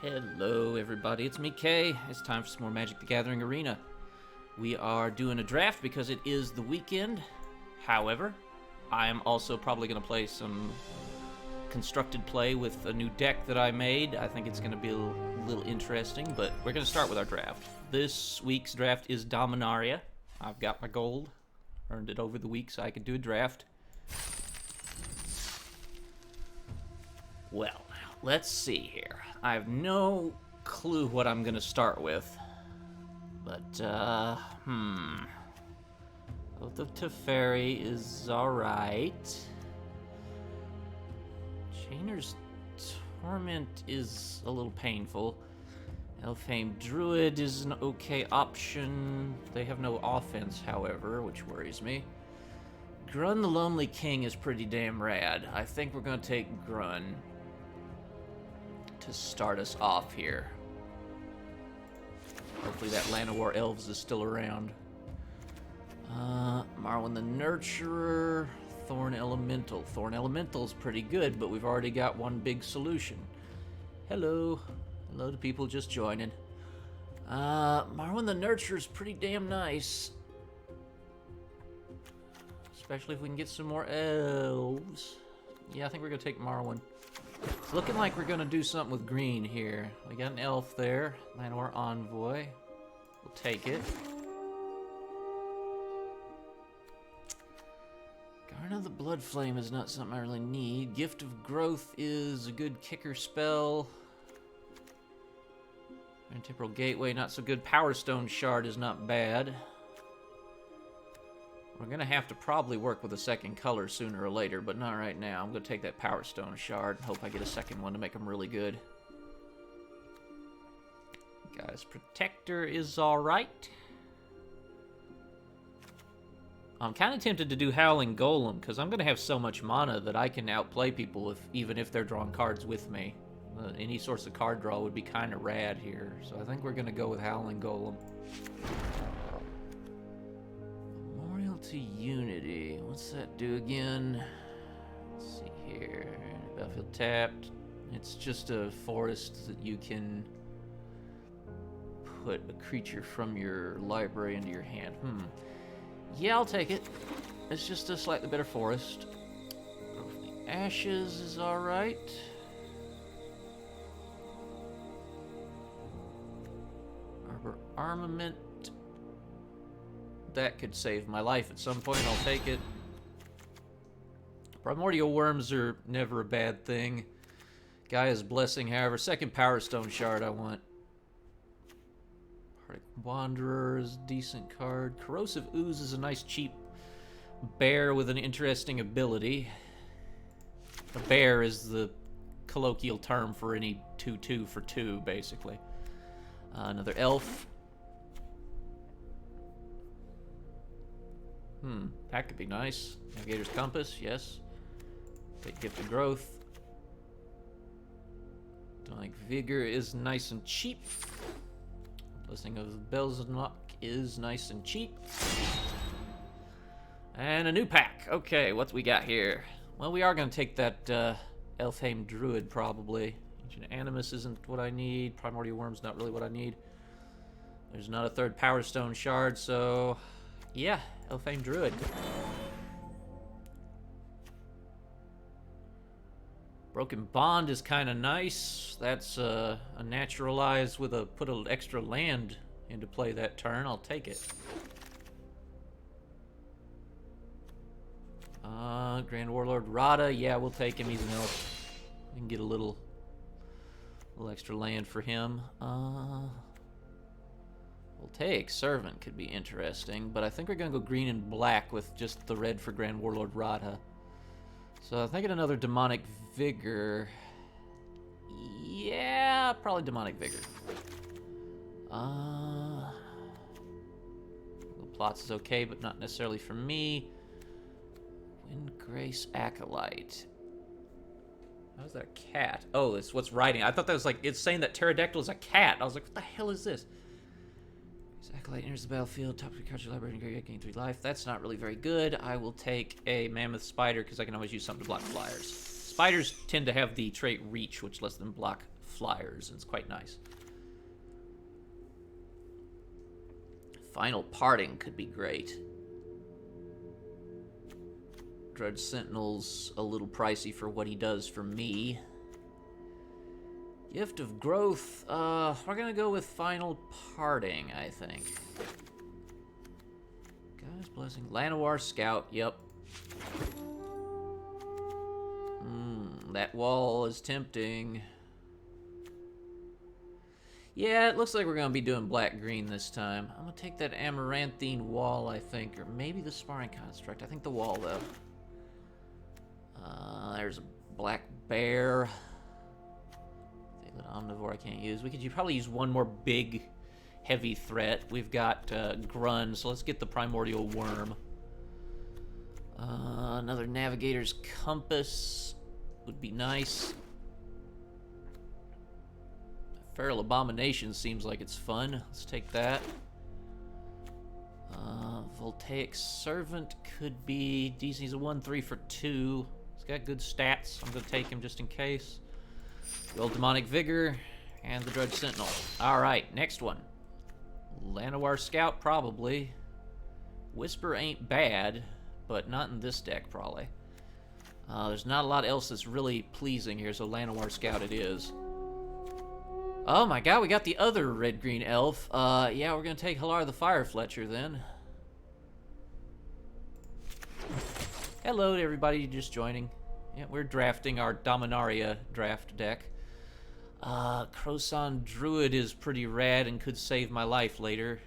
Hello everybody, it's me Kay. It's time for some more Magic the Gathering Arena. We are doing a draft because it is the weekend. However, I am also probably going to play some constructed play with a new deck that I made. I think it's going to be a little interesting, but we're going to start with our draft. This week's draft is Dominaria. I've got my gold, earned it over the week so I could do a draft. Well, let's see here. I have no clue what I'm gonna start with. But, Oath of Teferi is alright. Chainer's Torment is a little painful. Elfhame Druid is an okay option. They have no offense, however, which worries me. Grun the Lonely King is pretty damn rad. I think we're gonna take Grun to start us off here. Hopefully that Land of War Elves is still around. Marwyn the Nurturer, Thorn Elemental. Thorn Elemental's pretty good, but we've already got one big solution. Hello. Hello to people just joining. Marwyn the Nurturer's pretty damn nice. Especially if we can get some more elves. Yeah, I think we're gonna take Marwyn. It's looking like we're gonna do something with green here. We got an elf there, Land of War Envoy. We'll take it. Garden of the Blood Flame is not something I really need. Gift of Growth is a good kicker spell. Temporal Gateway, not so good. Power Stone Shard is not bad. We're gonna have to probably work with a second color sooner or later, but not right now. I'm gonna take that Power Stone Shard and hope I get a second one to make them really good. Guys, Protector is alright. I'm kind of tempted to do Howling Golem, because I'm gonna have so much mana that I can outplay people even if they're drawing cards with me. Any source of card draw would be kind of rad here, so I think we're gonna go with Howling Golem. To Unity. What's that do again? Let's see here. Battlefield tapped. It's just a forest that you can put a creature from your library into your hand. Yeah, I'll take it. It's just a slightly better forest. The Ashes is alright. Arbor Armament. That could save my life at some point. I'll take it. Primordial Worms are never a bad thing. Gaia's Blessing, however. Second Power Stone Shard I want. Arctic Wanderer is a decent card. Corrosive Ooze is a nice cheap bear with an interesting ability. A bear is the colloquial term for any 2/2 for 2, basically. Another elf. That could be nice. Navigator's Compass, yes. Take Gift of Growth. Demonic Vigor is nice and cheap. Blessing of the Belzenok is nice and cheap. And a new pack. Okay, what we got here? Well, we are going to take that Elfhame Druid, probably. Ancient Animus isn't what I need. Primordial Worm's not really what I need. There's not a third Power Stone Shard, so... yeah, Elfhame Druid. Broken Bond is kind of nice. That's a naturalize with a put an extra land into play that turn. I'll take it. Grand Warlord Rada. Yeah, we'll take him. He's an elf. We can get a little extra land for him. We'll take Servant, could be interesting, but I think we're going to go green and black with just the red for Grand Warlord Radha. So I'm thinking another Demonic Vigor. Yeah, probably Demonic Vigor. Plots is okay, but not necessarily for me. Windgrace Acolyte. How's that a cat? Oh, it's what's writing. I thought that was like, it's saying that Pterodactyl is a cat. I was like, what the hell is this? Acolyte enters the battlefield, top 3 cards of your library, gain 3 life. That's not really very good. I will take a Mammoth Spider because I can always use something to block flyers. Spiders tend to have the trait Reach, which lets them block flyers, and it's quite nice. Final Parting could be great. Dredge Sentinel's a little pricey for what he does for me. Gift of Growth, we're gonna go with Final Parting, I think. God's Blessing. Llanowar Scout, yep. That wall is tempting. Yeah, it looks like we're gonna be doing black-green this time. I'm gonna take that Amaranthine Wall, I think, or maybe the Sparring Construct. I think the wall, though. There's a Black Bear. That Omnivore I can't use. We could probably use one more big, heavy threat. We've got Grun, so let's get the Primordial Worm. Another Navigator's Compass would be nice. Feral Abomination seems like it's fun. Let's take that. Voltaic Servant could be decent. He's a 1/3 for 2. He's got good stats. I'm going to take him just in case. Roll Demonic Vigor and the Dredge Sentinel. Alright, next one. Llanowar Scout, probably. Whisper ain't bad, but not in this deck, probably. There's not a lot else that's really pleasing here, so Llanowar Scout it is. Oh my god, we got the other red-green elf. Yeah, we're gonna take Halar the Fire Fletcher then. Hello to everybody just joining. Yeah, we're drafting our Dominaria draft deck. Krosan Druid is pretty rad and could save my life later.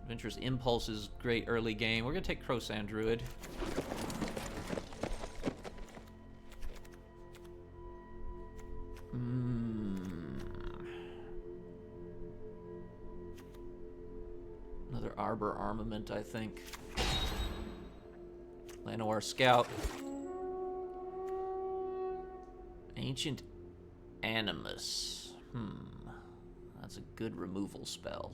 Adventurous Impulse is great early game. We're gonna take Krosan Druid. Another Arbor Armament, I think. Llanowar Scout. Ancient Animus. That's a good removal spell.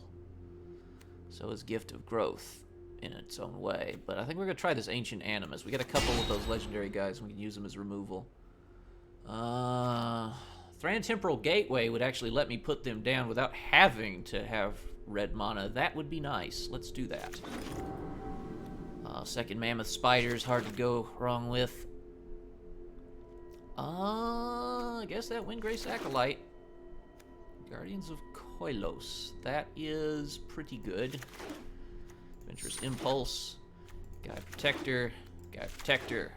So is Gift of Growth in its own way. But I think we're going to try this Ancient Animus. We got a couple of those legendary guys, and we can use them as removal. Thran Temporal Gateway would actually let me put them down without having to have red mana. That would be nice. Let's do that. Second Mammoth Spider is hard to go wrong with. I guess that Windgrace Acolyte. Guardians of Koilos. That is pretty good. Adventurous Impulse. Guy Protector. Guy Protector.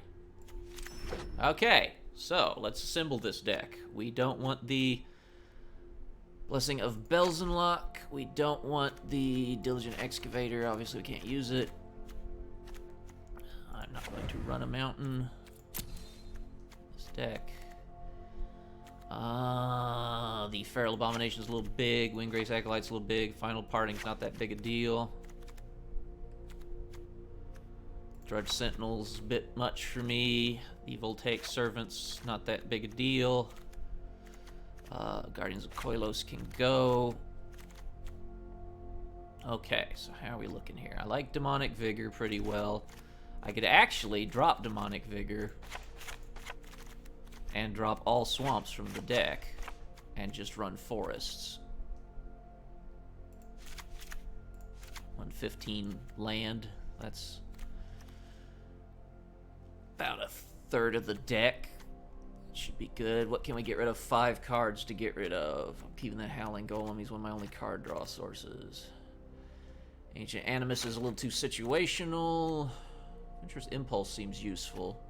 Okay, so let's assemble this deck. We don't want the Blessing of Belzenlock. We don't want the Diligent Excavator. Obviously, we can't use it. I'm not going to run a mountain. This deck. The Feral Abomination is a little big. Windgrace Acolyte's a little big. Final Parting's not that big a deal. Dredge Sentinel's a bit much for me. The Voltaic Servant's not that big a deal. Guardians of Koilos can go. Okay, so how are we looking here? I like Demonic Vigor pretty well. I could actually drop Demonic Vigor and drop all swamps from the deck and just run forests. 115 land. That's about a third of the deck. Should be good. What can we get rid of? 5 cards to get rid of. I'm keeping that Howling Golem. He's one of my only card draw sources. Ancient Animus is a little too situational. Adventurous Impulse seems useful.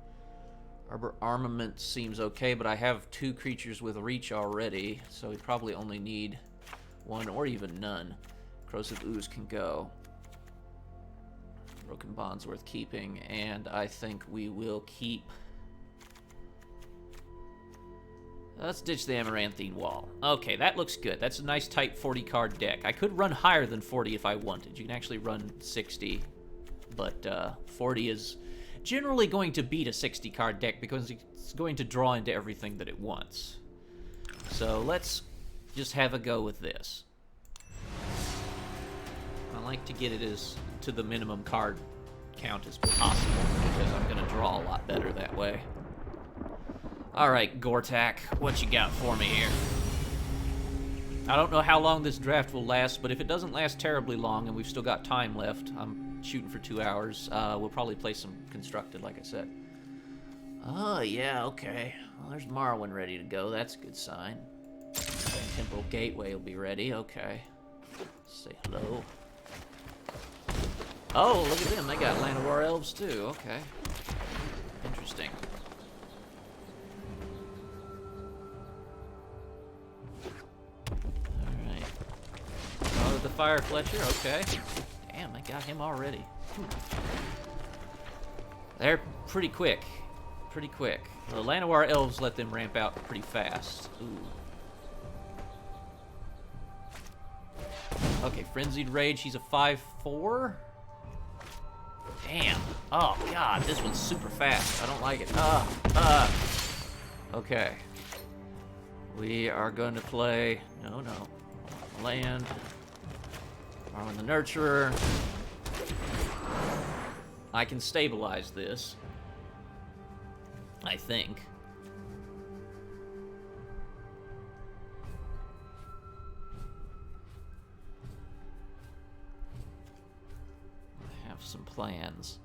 Arbor Armament seems okay, but I have 2 creatures with reach already, so we probably only need 1 or even none. Corrosive Ooze can go. Broken Bond's worth keeping, and I think we will keep... Let's ditch the Amaranthine Wall. Okay, that looks good. That's a nice tight 40-card deck. I could run higher than 40 if I wanted. You can actually run 60, but 40 is generally going to beat a 60-card deck because it's going to draw into everything that it wants. So let's just have a go with this. I like to get it as to the minimum card count as possible because I'm going to draw a lot better that way. Alright, Gortak, what you got for me here? I don't know how long this draft will last, but if it doesn't last terribly long and we've still got time left, I'm shooting for 2 hours, we'll probably play some Constructed, like I said. Oh, yeah, okay. Well, there's Marwyn ready to go. That's a good sign. Temple Gateway will be ready. Okay. Say hello. Oh, look at them. They got Land of War Elves, too. Okay. Interesting. Alright. Oh, the Fire Fletcher. Okay. Damn, they got him already. They're pretty quick. Pretty quick. The Llanowar Elves let them ramp out pretty fast. Ooh. Okay, Frenzied Rage, he's a 5/4? Damn. Oh, God, this one's super fast. I don't like it. Okay. We are going to play... No. Land. Marwyn the Nurturer. I can stabilize this. I think. I have some plans.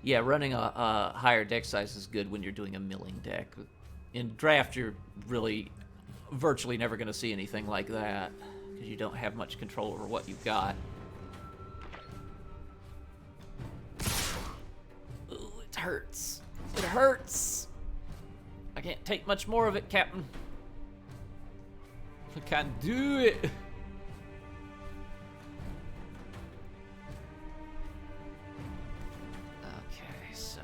Yeah, running a higher deck size is good when you're doing a milling deck. In draft, you're really virtually never going to see anything like that because you don't have much control over what you've got. Ooh, it hurts. It hurts. I can't take much more of it, Captain. I can't do it. Okay, so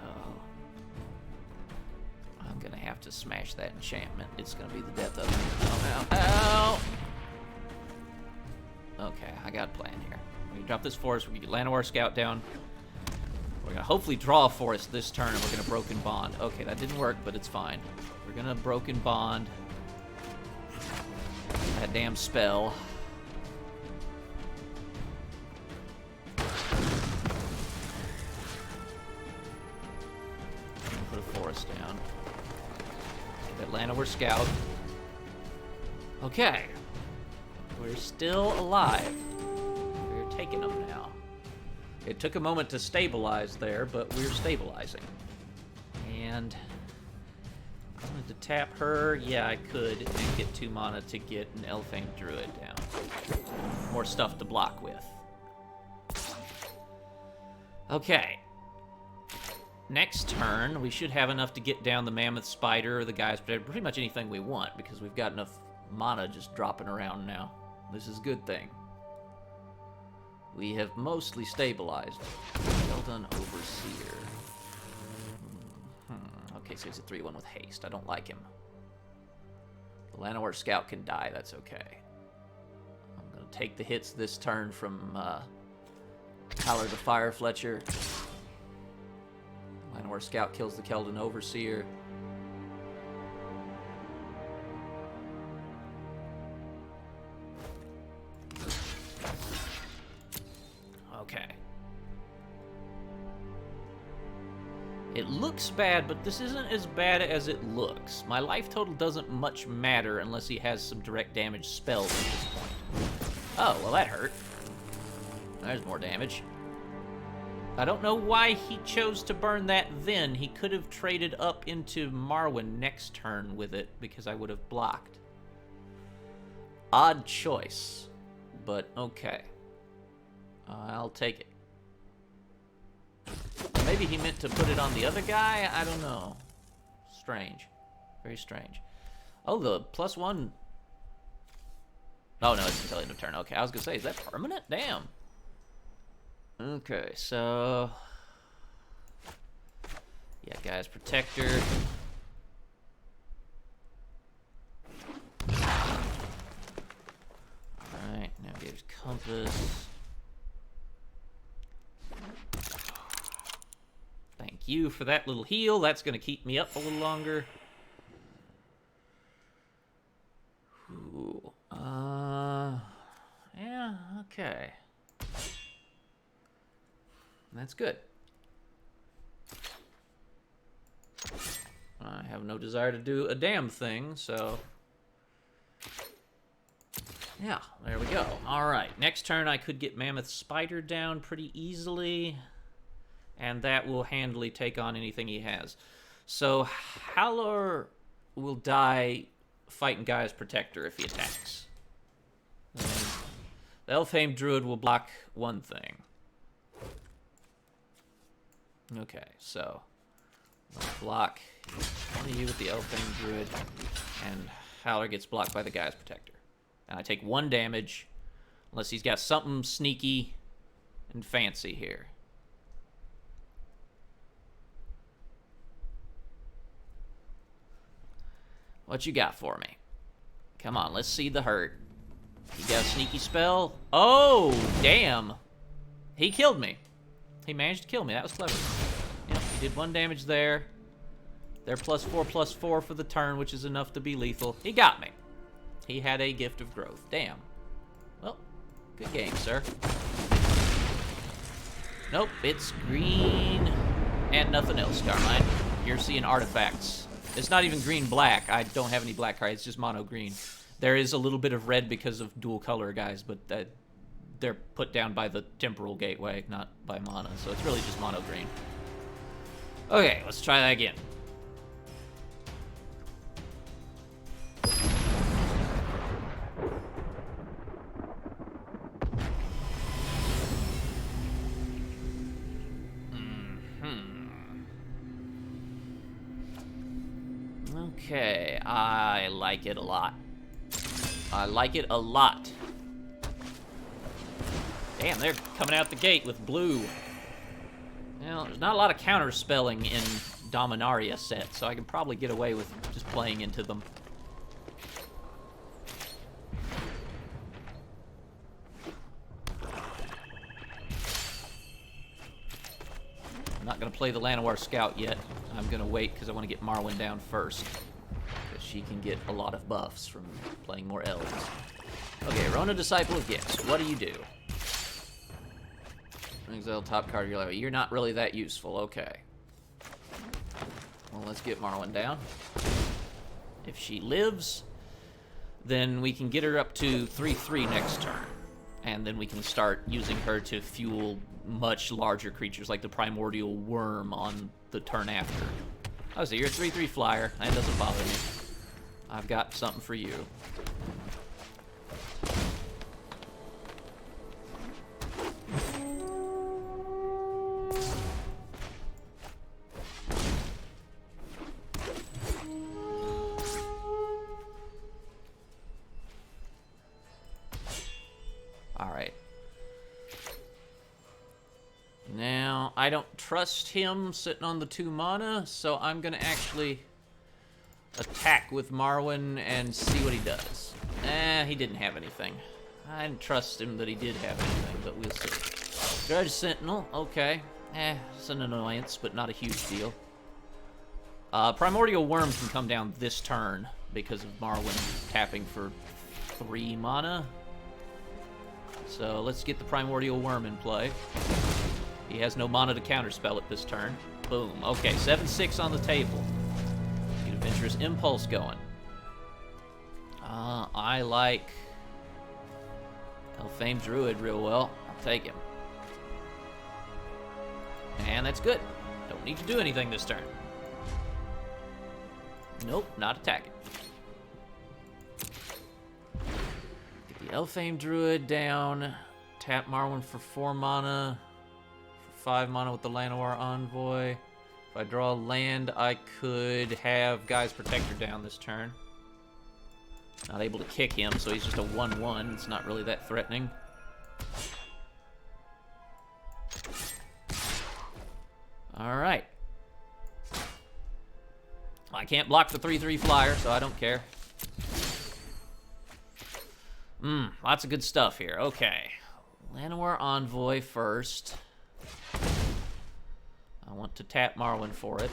I'm gonna have to smash that enchantment. It's gonna be the death of me. Ow. Okay, I got a plan here. We're gonna drop this forest, we're gonna get Llanowar Scout down. We're gonna hopefully draw a forest this turn, and we're gonna Broken Bond. Okay, that didn't work, but it's fine. We're gonna Broken Bond. That damn spell. Put a forest down. Get that Llanowar Scout. Okay. We're still alive. We're taking them now. It took a moment to stabilize there, but we're stabilizing. And I wanted to tap her. Yeah, I could, and get 2 mana to get an Elfane Druid down. More stuff to block with. Okay. Next turn, we should have enough to get down the Mammoth Spider, the guys, pretty much anything we want, because we've got enough mana just dropping around now. This is a good thing. We have mostly stabilized. Well done, Overseer. Okay, so he's a 3/1 with haste. I don't like him. The Llanowar Scout can die. That's okay. I'm going to take the hits this turn from Howler the Fire Fletcher. Llanowar Scout kills the Keldon Overseer. Okay. It looks bad, but this isn't as bad as it looks. My life total doesn't much matter unless he has some direct damage spells at this point. Oh, well that hurt. There's more damage. I don't know why he chose to burn that then. He could have traded up into Marwyn next turn with it because I would have blocked. Odd choice, but okay. I'll take it. Maybe he meant to put it on the other guy? I don't know. Strange. Very strange. Oh, the +1... Oh, no, it's until end of turn. Okay, I was going to say, is that permanent? Damn. Okay, so... Yeah, guys, Protector. Alright, now here's Compass. Thank you for that little heal. That's going to keep me up a little longer. Ooh. Yeah, okay. That's good. I have no desire to do a damn thing, so... Yeah, there we go. Alright, next turn I could get Mammoth Spider down pretty easily, and that will handily take on anything he has. So, Howler will die fighting Gaia's Protector if he attacks. The Elfhame Druid will block one thing. Okay, so... block one of you with the Elfhame Druid, and Howler gets blocked by the Gaia's Protector. And I take 1 damage, unless he's got something sneaky and fancy here. What you got for me? Come on, let's see the hurt. You got a sneaky spell? Oh, damn. He killed me. He managed to kill me. That was clever. Yep, he did 1 damage there. They're +4/+4 for the turn, which is enough to be lethal. He got me. He had a Gift of Growth. Damn. Well, good game, sir. Nope, it's green and nothing else, Carmine. You're seeing artifacts. It's not even green-black. I don't have any black cards. It's just mono-green. There is a little bit of red because of dual color, guys, but they're put down by the temporal gateway, not by mana, so it's really just mono-green. Okay, let's try that again. Okay, I like it a lot. I like it a lot. Damn, they're coming out the gate with blue. Well, there's not a lot of counter spelling in Dominaria set, so I can probably get away with just playing into them. I'm not going to play the Llanowar Scout yet. I'm going to wait because I want to get Marwyn down first. Because she can get a lot of buffs from playing more elves. Okay, Rona, Disciple of Gifts. What do you do? Exile top card of your library. You're not really that useful. Okay. Well, let's get Marwyn down. If she lives, then we can get her up to 3/3 next turn. And then we can start using her to fuel much larger creatures like the Primordial Worm on the turn after. Oh, so you're a 3/3 flyer. That doesn't bother me. I've got something for you. Alright. Now, I don't trust him sitting on the 2 mana, so I'm going to actually attack with Marwyn and see what he does. He didn't have anything. I didn't trust him that he did have anything, but we'll see. Grudge Sentinel, okay. It's an annoyance, but not a huge deal. Primordial Worm can come down this turn because of Marwyn tapping for 3 mana. So let's get the Primordial Worm in play. He has no mana to counterspell it this turn. Boom. Okay, 7/6 on the table. Get Adventurous Impulse going. I like Elfhame Druid real well. I'll take him. And that's good. Don't need to do anything this turn. Nope, not attacking. Get the Elfhame Druid down. Tap Marwyn for 4 mana. For 5 mana with the Llanowar Envoy. If I draw land, I could have Gaia's Protector down this turn. Not able to kick him, so he's just a 1/1. It's not really that threatening. Alright. I can't block the 3/3 flyer, so I don't care. Lots of good stuff here. Okay. Llanowar Envoy first. I want to tap Marwyn for it.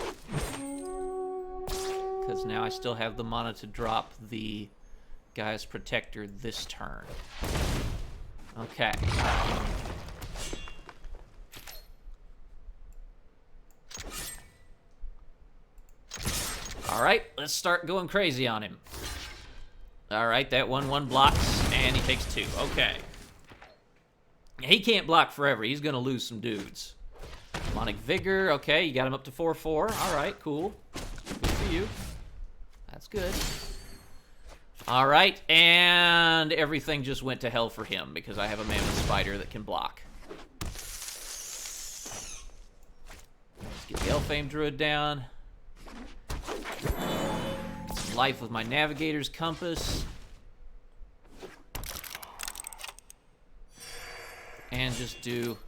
Because now I still have the mana to drop the Gaia's Protector this turn. Okay. All right, let's start going crazy on him. All right, that 1/1 blocks, and he takes 2. Okay. He can't block forever. He's going to lose some dudes. Demonic Vigor. Okay, you got him up to 4/4. All right, cool. Good for you. That's good. All right, and everything just went to hell for him because I have a Mammoth Spider that can block. Let's get the Elfame Druid down. Some life with my Navigator's Compass. And just do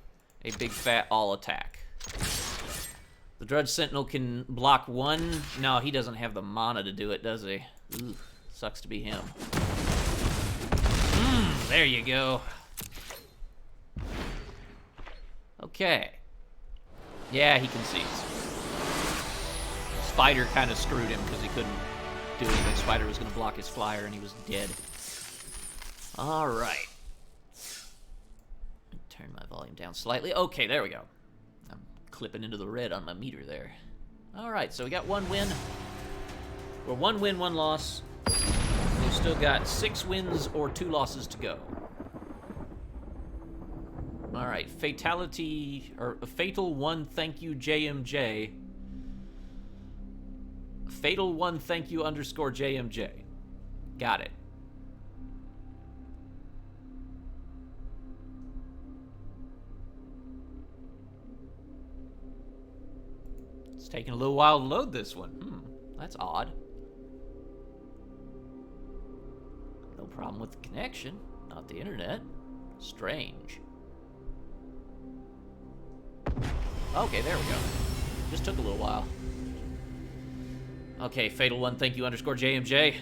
a big fat all attack. The Drudge Sentinel can block 1. No, he doesn't have the mana to do it, does he? Ooh, sucks to be him. There you go. Okay. Yeah, he concedes. Spider kind of screwed him because he couldn't do anything. Spider was going to block his flyer and he was dead. All right. Turn my volume down slightly. Okay, there we go. I'm clipping into the red on my meter there. All right, so we got 1 win. We're 1 win, 1 loss. We've still got 6 wins or 2 losses to go. All right, fatality, or Fatal 1, thank you, JMJ. Fatal 1, thank you, underscore JMJ. Got it. It's taking a little while to load this one. That's odd. No problem with the connection, not the internet. Strange. Okay, there we go. Just took a little while. Okay, Fatal 1, thank you, underscore JMJ.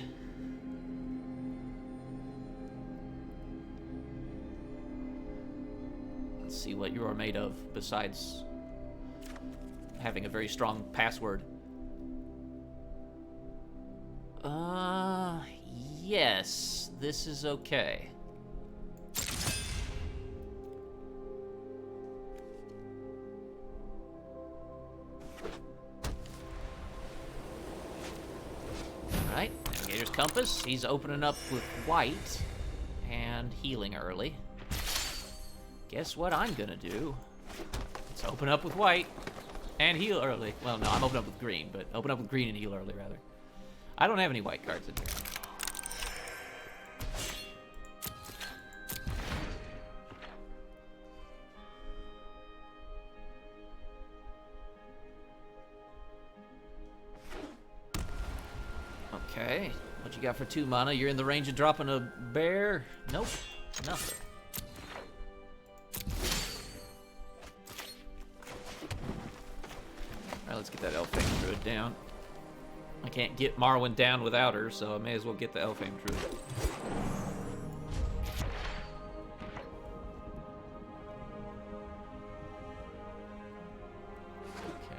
Let's see what you are made of, besides having a very strong password. Yes, this is okay. Alright, Navigator's Compass. He's opening up with white and healing early. Guess what I'm gonna do? Let's open up with white and heal early. Well, no, I'm opening up with green, but open up with green and heal early, rather. I don't have any white cards in here. Okay, what you got for 2 mana? You're in the range of dropping a bear? Nope, nothing. Alright, let's get that Elfame Druid down. I can't get Marwyn down without her, so I may as well get the Elfame Druid.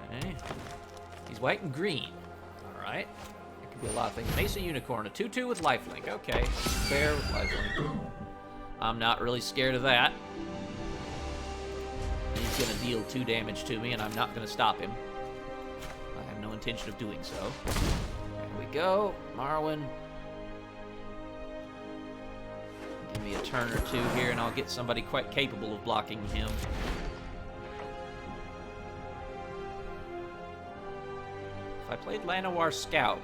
Okay. He's white and green. Alright. That could be a lot of things. Mesa Unicorn, a 2/2 with lifelink. Okay. Bear with lifelink. I'm not really scared of that. He's gonna deal 2 damage to me, and I'm not gonna stop him. I have no intention of doing so. There we go. Marwyn. Give me a turn or 2 here, and I'll get somebody quite capable of blocking him. If I played Llanowar Scout,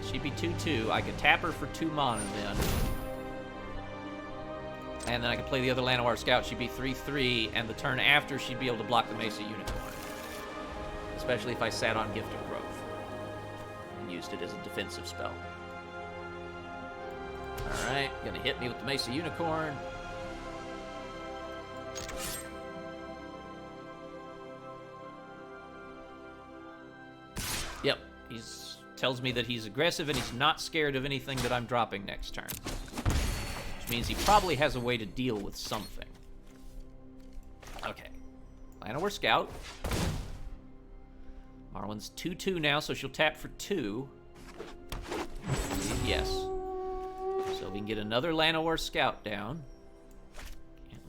she'd be 2/2. I could tap her for 2 mana then. And then I could play the other Llanowar Scout. She'd be 3/3, and the turn after, she'd be able to block the Mesa Unicorn. Especially if I sat on Gift of Growth and used it as a defensive spell. Alright, gonna hit me with the Mesa Unicorn. Yep, tells me that he's aggressive and he's not scared of anything that I'm dropping next turn. Which means he probably has a way to deal with something. Okay. Llanowar Scout. Marwyn's 2/2 now, so she'll tap for 2. Yes. So we can get another Llanowar Scout down.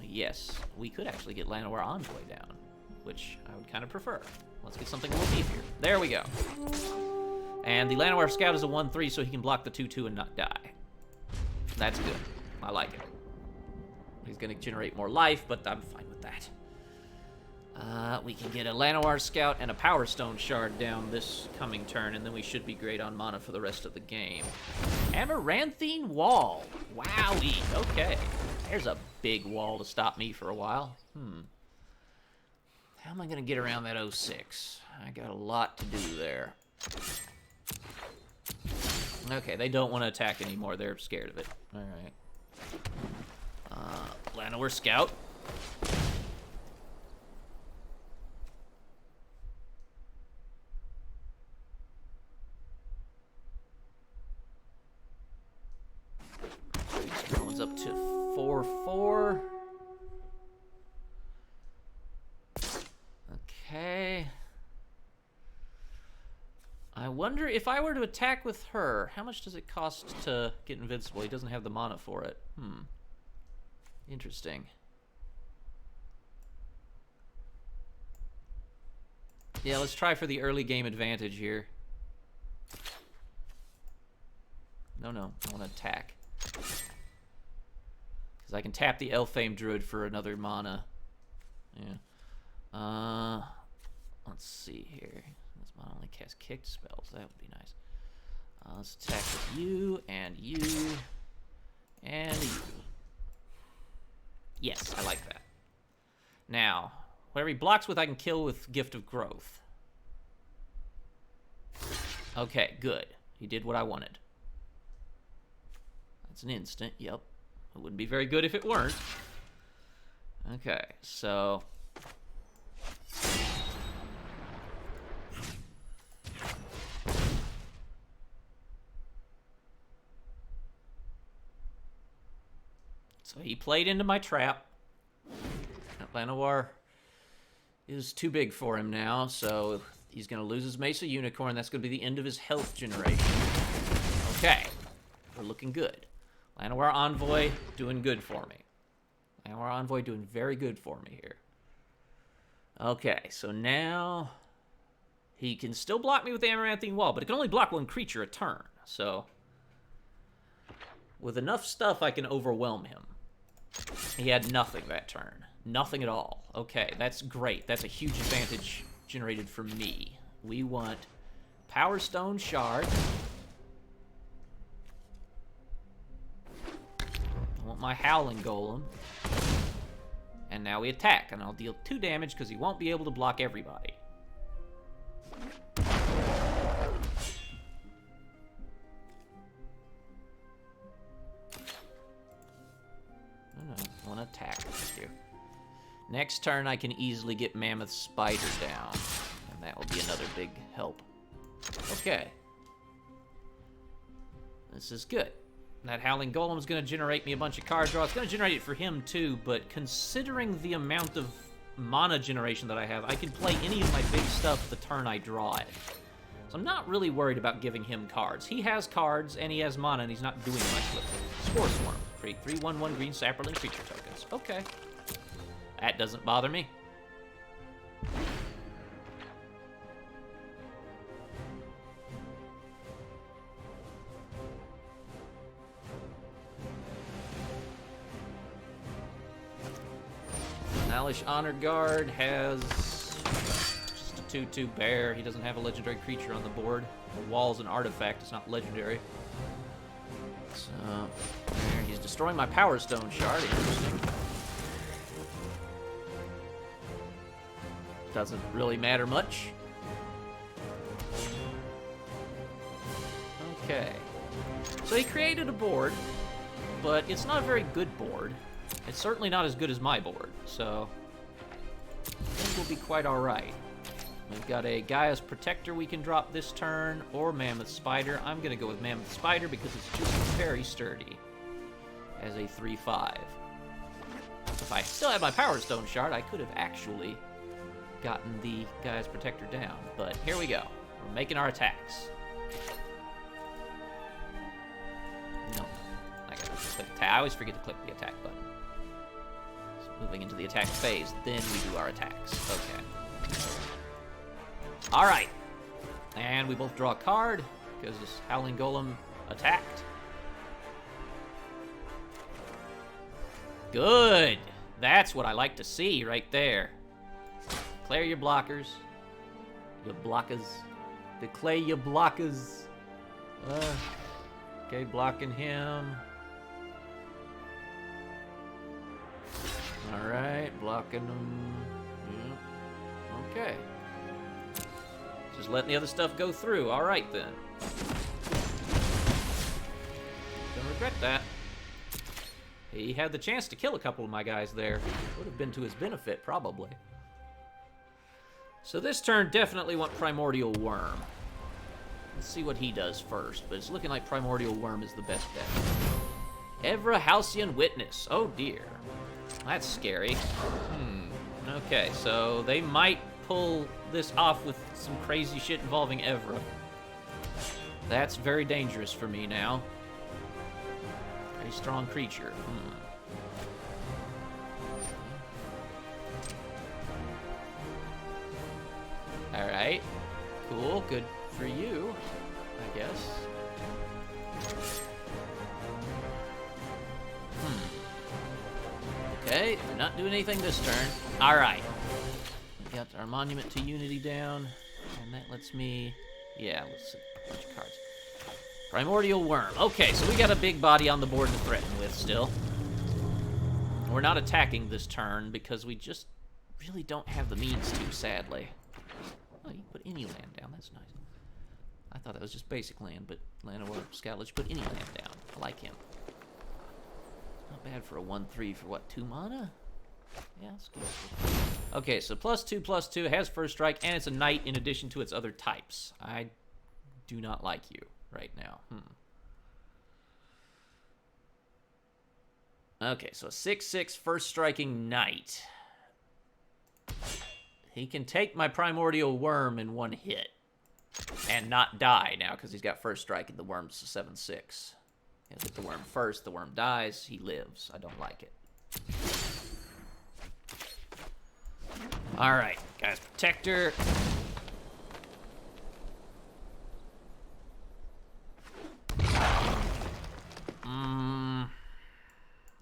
Yes. We could actually get Llanowar Envoy down, which I would kind of prefer. Let's get something a little beefier. There we go. And the Llanowar Scout is a 1/3, so he can block the 2/2 and not die. That's good. I like it. He's going to generate more life, but I'm fine with that. We can get a Llanowar Scout and a Power Stone Shard down this coming turn, and then we should be great on mana for the rest of the game. Amaranthine Wall. Wowie. Okay. There's a big wall to stop me for a while. How am I going to get around that 06? I got a lot to do there. Okay, they don't want to attack anymore. They're scared of it. All right. Llanowar Scout. That one's up to 4/4. Okay. I wonder if I were to attack with her, how much does it cost to get invincible? He doesn't have the mana for it. Interesting. Yeah, let's try for the early game advantage here. No, I want to attack. Because I can tap the Elfame Druid for another mana. Yeah. Let's see here. This mana only cast kicked spells. That would be nice. Let's attack with you, and you, and you. Yes, I like that. Now, whatever he blocks with, I can kill with Gift of Growth. Okay, good. He did what I wanted. That's an instant, yep. It wouldn't be very good if it weren't. Okay, so... So he played into my trap. Llanowar is too big for him now, so he's going to lose his Mesa Unicorn. That's going to be the end of his health generation. Okay, we're looking good. Llanowar Envoy doing good for me. Llanowar Envoy doing very good for me here. Okay, so now he can still block me with the Amaranthine Wall, but it can only block one creature a turn. So with enough stuff, I can overwhelm him. He had nothing that turn. Nothing at all. Okay, that's great. That's a huge advantage generated for me. We want Power Stone Shard. I want my Howling Golem. And now we attack, and I'll deal 2 damage because he won't be able to block everybody. I want to attack. Thank you. Next turn, I can easily get Mammoth Spider down, and that will be another big help. Okay. This is good. That Howling Golem is going to generate me a bunch of card draw. It's going to generate it for him, too, but considering the amount of mana generation that I have, I can play any of my big stuff the turn I draw it. So I'm not really worried about giving him cards. He has cards, and he has mana, and he's not doing much with it. Spore Swarm. Create 3/1/1 green sapperling creature tokens. Okay. That doesn't bother me. Nalish Honor Guard has just a 2/2 bear. He doesn't have a legendary creature on the board. The wall's an artifact. It's not legendary. So, there, he's destroying my Power Stone Shard. Interesting. Doesn't really matter much. Okay. So he created a board, but it's not a very good board. It's certainly not as good as my board, so I think we'll be quite alright. We've got a Gaia's Protector we can drop this turn, or Mammoth Spider. I'm going to go with Mammoth Spider because it's just very sturdy as a 3/5. If I still had my Power Stone Shard, I could have actually gotten the Gaia's Protector down. But here we go. We're making our attacks. No, I gotta click I always forget to click the attack button. So moving into the attack phase, then we do our attacks. Okay. All right. And we both draw a card because this Howling Golem attacked. Good. That's what I like to see right there. Declare your blockers. Your blockers. Declare your blockers. Okay, blocking him. All right, blocking him. Yeah. Okay. Just letting the other stuff go through. All right, then. Don't regret that. He had the chance to kill a couple of my guys there. Would have been to his benefit, probably. So this turn definitely want Primordial Worm. Let's see what he does first, but it's looking like Primordial Worm is the best bet. Evra Halcyon Witness. Oh, dear. That's scary. Okay, so they might pull this off with some crazy shit involving Evra. That's very dangerous for me now. A strong creature. Alright. Cool. Good for you, I guess. Okay, we're not doing anything this turn. Alright. We got our Monument to Unity down. And that lets me... Yeah, let's see. A bunch of cards. Primordial Worm. Okay, so we got a big body on the board to threaten with still. We're not attacking this turn because we just really don't have the means to, sadly. Oh, you can put any land down. That's nice. I thought that was just basic land, but Llanowar Scallage put any land down. I like him. Not bad for a 1/3 for what, 2 mana? Yeah, that's good. Okay, so +2/+2 has first strike, and it's a knight in addition to its other types. I do not like you right now. Okay, so a 6/6 first striking knight. He can take my Primordial Worm in one hit and not die now because he's got first strike and the worm's a 7/6. Hit the worm first, the worm dies, he lives. I don't like it. Alright, guys, Protector.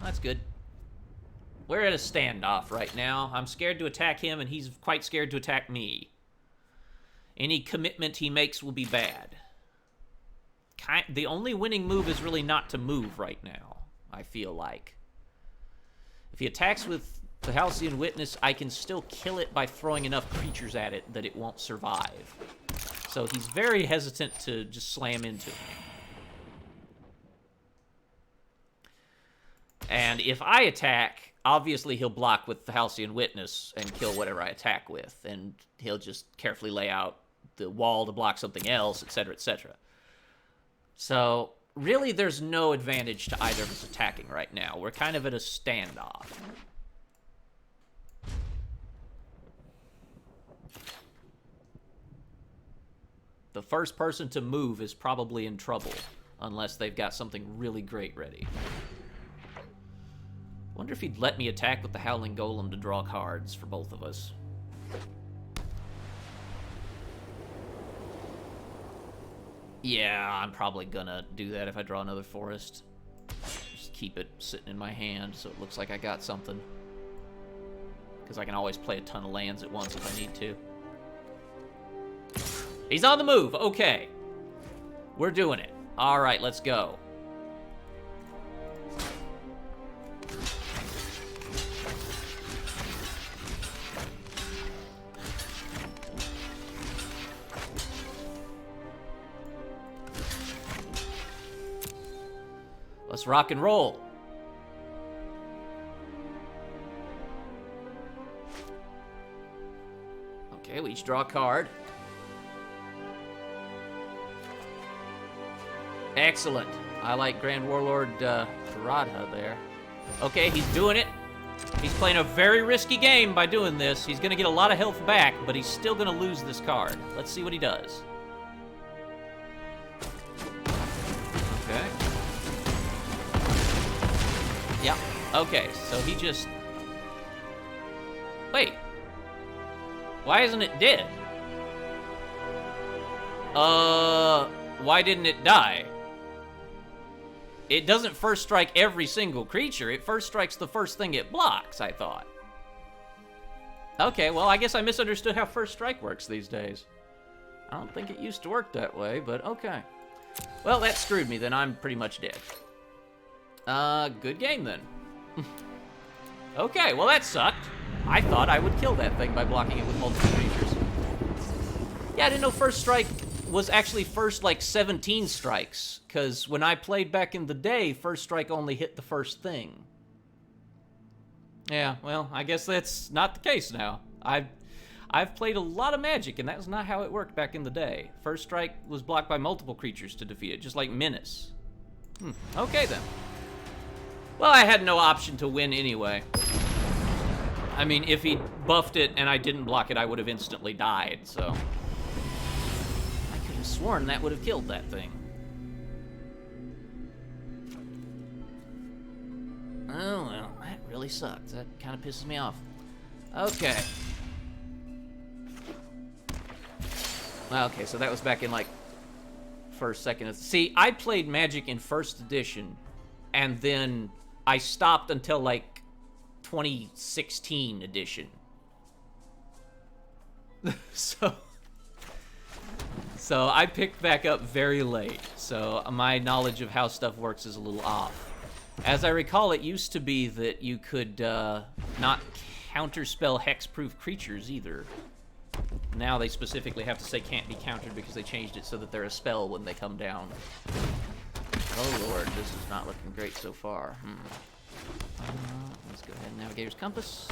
That's good. We're at a standoff right now. I'm scared to attack him, and he's quite scared to attack me. Any commitment he makes will be bad. The only winning move is really not to move right now, I feel like. If he attacks with the Halcyon Witness, I can still kill it by throwing enough creatures at it that it won't survive. So he's very hesitant to just slam into me. And if I attack, obviously he'll block with the Halcyon Witness and kill whatever I attack with, and he'll just carefully lay out the wall to block something else, etc., etc. So, really, there's no advantage to either of us attacking right now. We're kind of at a standoff. The first person to move is probably in trouble, unless they've got something really great ready. Wonder if he'd let me attack with the Howling Golem to draw cards for both of us. Yeah, I'm probably gonna do that if I draw another forest. Just keep it sitting in my hand so it looks like I got something. Because I can always play a ton of lands at once if I need to. He's on the move. Okay. We're doing it. All right, let's go. Let's rock and roll. Okay, we each draw a card. Excellent. I like Grand Warlord Radha there. Okay, he's doing it. He's playing a very risky game by doing this. He's going to get a lot of health back, but he's still going to lose this card. Let's see what he does. Okay. Yeah. Okay, so he just... Wait. Why isn't it dead? Why didn't it die? It doesn't first strike every single creature. It first strikes the first thing it blocks, I thought. Okay, well, I guess I misunderstood how first strike works these days. I don't think it used to work that way, but okay. Well, that screwed me, then I'm pretty much dead. Good game, then. Okay, well, that sucked. I thought I would kill that thing by blocking it with multiple creatures. Yeah, I didn't know first strike was actually first, like, 17 strikes, because when I played back in the day, first strike only hit the first thing. Yeah, well, I guess that's not the case now. I've played a lot of Magic, and that was not how it worked back in the day. First strike was blocked by multiple creatures to defeat it, just like Menace. Okay, then. Well, I had no option to win anyway. I mean, if he buffed it and I didn't block it, I would have instantly died, so... I could have sworn that would have killed that thing. Oh, well, that really sucks. That kind of pisses me off. Okay. Okay, so that was back in, like, first, second... See, I played Magic in first edition, and then I stopped until, like, 2016 edition. So I picked back up very late, so my knowledge of how stuff works is a little off. As I recall, it used to be that you could not counterspell hexproof creatures either. Now they specifically have to say can't be countered because they changed it so that they're a spell when they come down. Oh lord, this is not looking great so far. Let's go ahead and Navigator's Compass.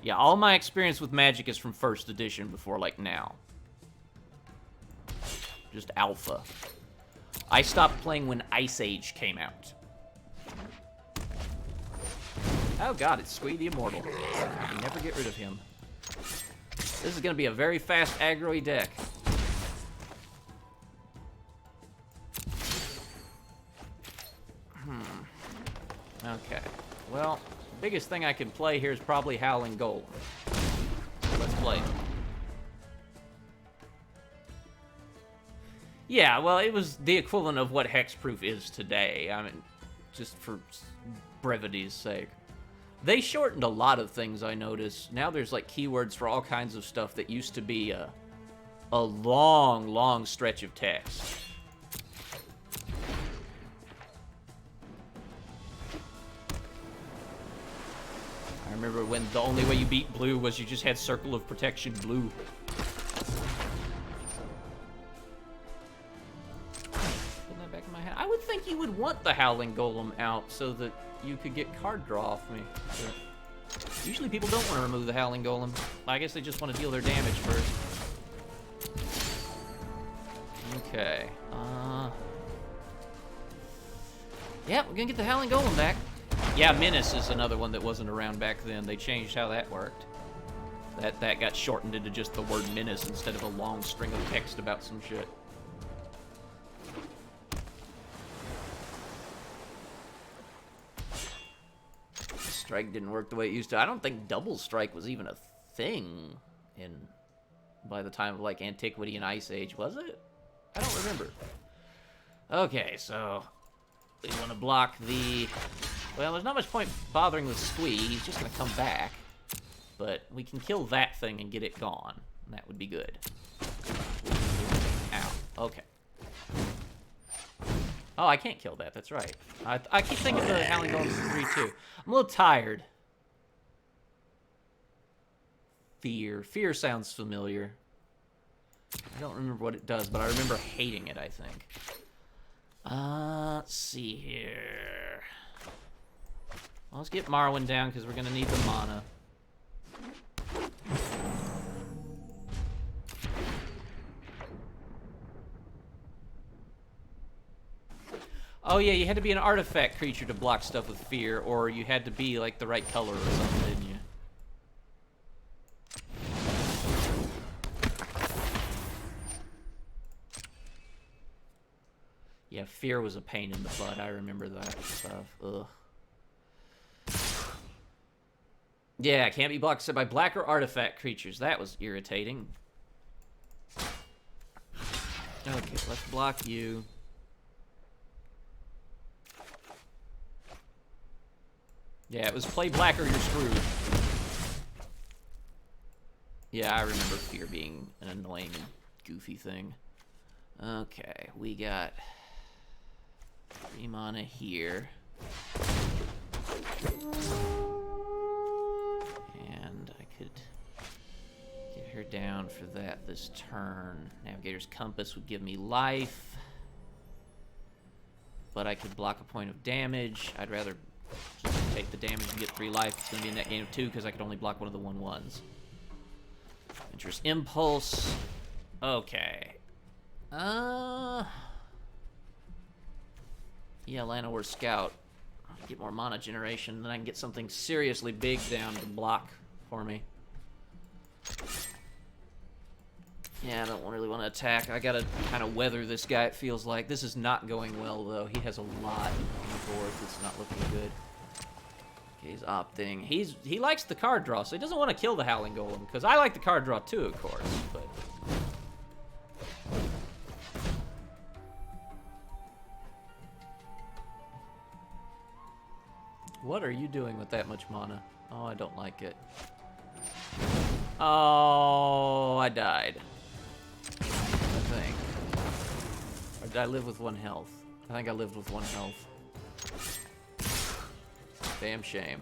Yeah, all my experience with Magic is from first edition before, like, now. Just alpha. I stopped playing when Ice Age came out. Oh god, it's Squee the Immortal. I can never get rid of him. This is going to be a very fast aggro-y deck. Okay. Well, the biggest thing I can play here is probably Howling Golem. Let's play it. Yeah, well, it was the equivalent of what hexproof is today. I mean, just for brevity's sake. They shortened a lot of things, I noticed. Now there's, like, keywords for all kinds of stuff that used to be a long, long stretch of text. I remember when the only way you beat blue was you just had Circle of Protection blue. Put that back in my hand. I would think you would want the Howling Golem out so that you could get card draw off me. But usually people don't want to remove the Howling Golem. I guess they just want to deal their damage first. Okay. Yeah, we're gonna get the Howling Golem back. Yeah, Menace is another one that wasn't around back then. They changed how that worked. That got shortened into just the word Menace instead of a long string of text about some shit. Strike didn't work the way it used to. I don't think double strike was even a thing by the time of, like, Antiquity and Ice Age, was it? I don't remember. Okay, so we want to block the... Well, there's not much point bothering with Squee. He's just going to come back. But we can kill that thing and get it gone. And that would be good. Ow. Okay. Oh, I can't kill that. That's right. I keep thinking the Howling Golem's 3-2. I'm a little tired. Fear. Fear sounds familiar. I don't remember what it does, but I remember hating it, I think. Let's see here. Well, let's get Marwyn down, because we're going to need the mana. Oh yeah, you had to be an artifact creature to block stuff with fear, or you had to be, like, the right color or something, didn't you? Yeah, fear was a pain in the butt. I remember that stuff. Ugh. Yeah, can't be blocked except by black or artifact creatures. That was irritating. Okay, let's block you. Yeah, it was play black or you're screwed. Yeah, I remember fear being an annoying and goofy thing. Okay, we got 3 mana here. And I could get her down for that this turn. Navigator's Compass would give me life. But I could block a point of damage. I'd rather just take the damage and get 3 life. It's going to be a net gain of 2 because I could only block one of the 1/1s. Venturous Impulse. Okay. Yeah, Llanowar Scout. Get more mana generation, then I can get something seriously big down to block for me. Yeah, I don't really want to attack. I gotta kind of weather this guy, it feels like. This is not going well, though. He has a lot on the board. It's not looking good. Okay, he's opting. He likes the card draw, so he doesn't want to kill the Howling Golem, because I like the card draw too, of course, but... What are you doing with that much mana? Oh, I don't like it. Oh, I died. I think. Or did I live with 1 health? I think I lived with 1 health. Damn shame.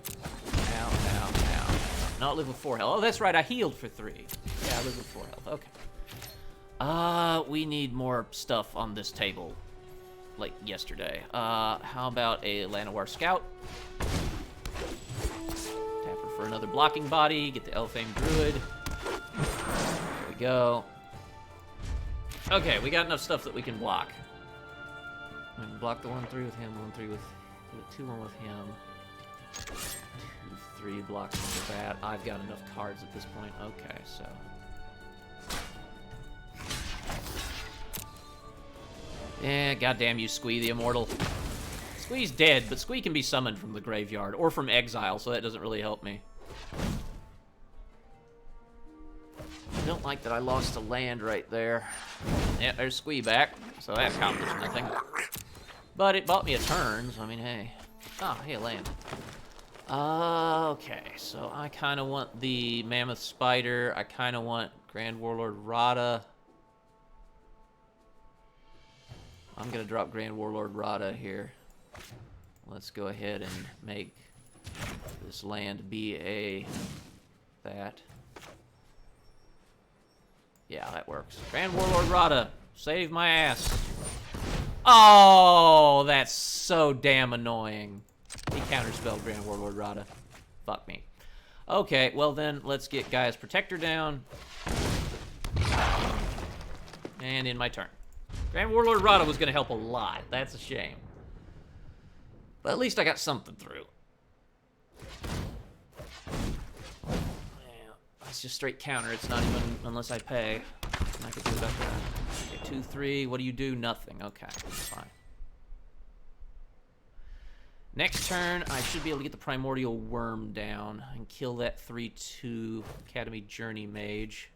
Ow, ow, ow. No, I live with 4 health. Oh, that's right, I healed for 3. Yeah, I live with 4 health, okay. We need more stuff on this table. Like yesterday. How about a Llanowar Scout? Tap her for another blocking body. Get the Elfame Druid. There we go. Okay, we got enough stuff that we can block. We can block the 1/3 with him, 1/3 with... 2/1 with him. 2/3 blocks with that. I've got enough cards at this point. Okay, so... Yeah, goddamn you, Squee the Immortal. Squee's dead, but Squee can be summoned from the graveyard, or from exile, so that doesn't really help me. I don't like that I lost a land right there. Yeah, there's Squee back, so that accomplished nothing. But it bought me a turn, so I mean, hey. Oh, hey, a land. Okay, so I kind of want the Mammoth Spider. I kind of want Grand Warlord Rada. I'm going to drop Grand Warlord Rada here. Let's go ahead and make this land be a... that. Yeah, that works. Grand Warlord Rada, save my ass. Oh, that's so damn annoying. He counterspelled Grand Warlord Rada. Fuck me. Okay, well then, let's get Gaia's Protector down. And in my turn. Grand Warlord Rada was going to help a lot. That's a shame. But at least I got something through. Yeah, that's just straight counter. It's not even unless I pay. Nothing I could do about that. Okay, 2/3. What do you do? Nothing. Okay, that's fine. Next turn, I should be able to get the Primordial Worm down and kill that 3/2 Academy Journey Mage.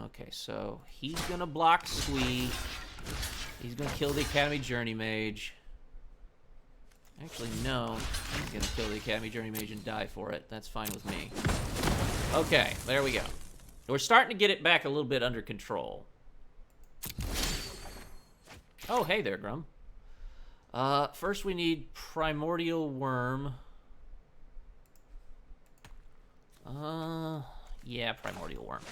Okay, so he's gonna block Squee. He's gonna kill the Academy Journey Mage. Actually, no. He's gonna kill the Academy Journey Mage and die for it. That's fine with me. Okay, there we go. We're starting to get it back a little bit under control. Oh, hey there, Grum. First we need Primordial Worm. Yeah, Primordial Worm.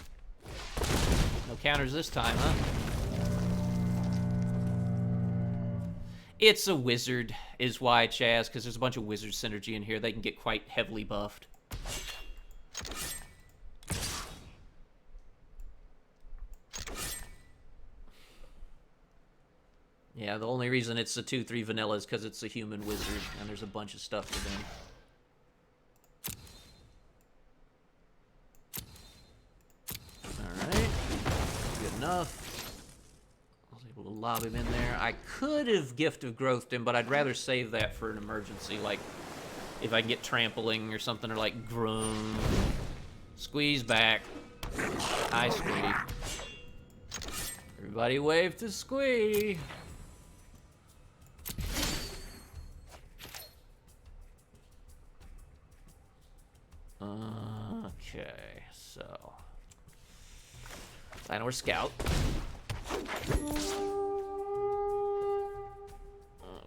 No counters this time, huh? It's a wizard, is why, Chaz, because there's a bunch of wizard synergy in here. They can get quite heavily buffed. Yeah, the only reason it's a 2/3 vanilla is because it's a human wizard, and there's a bunch of stuff for them. Alright. Good enough. I was able to lob him in there. I could have Gift of Growthed him, but I'd rather save that for an emergency, like if I can get Trampling or something, or like Groan. Squeeze back. Hi, Squee. Everybody wave to Squee. Okay, so Sign or Scout.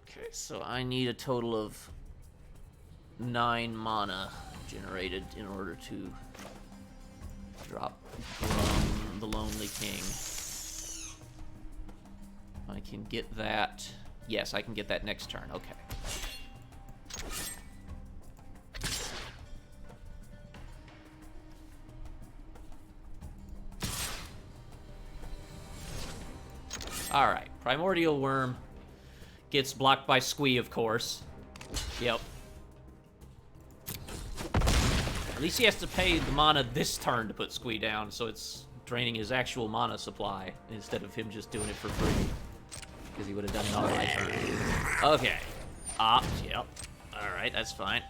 Okay, so I need a total of 9 mana generated in order to drop the Lonely King. I can get that. Yes, I can get that next turn. Okay. Alright, Primordial Worm gets blocked by Squee, of course. Yep. At least he has to pay the mana this turn to put Squee down, so it's draining his actual mana supply instead of him just doing it for free. Because he would have done it on my turn. Okay. Yep. Alright, that's fine.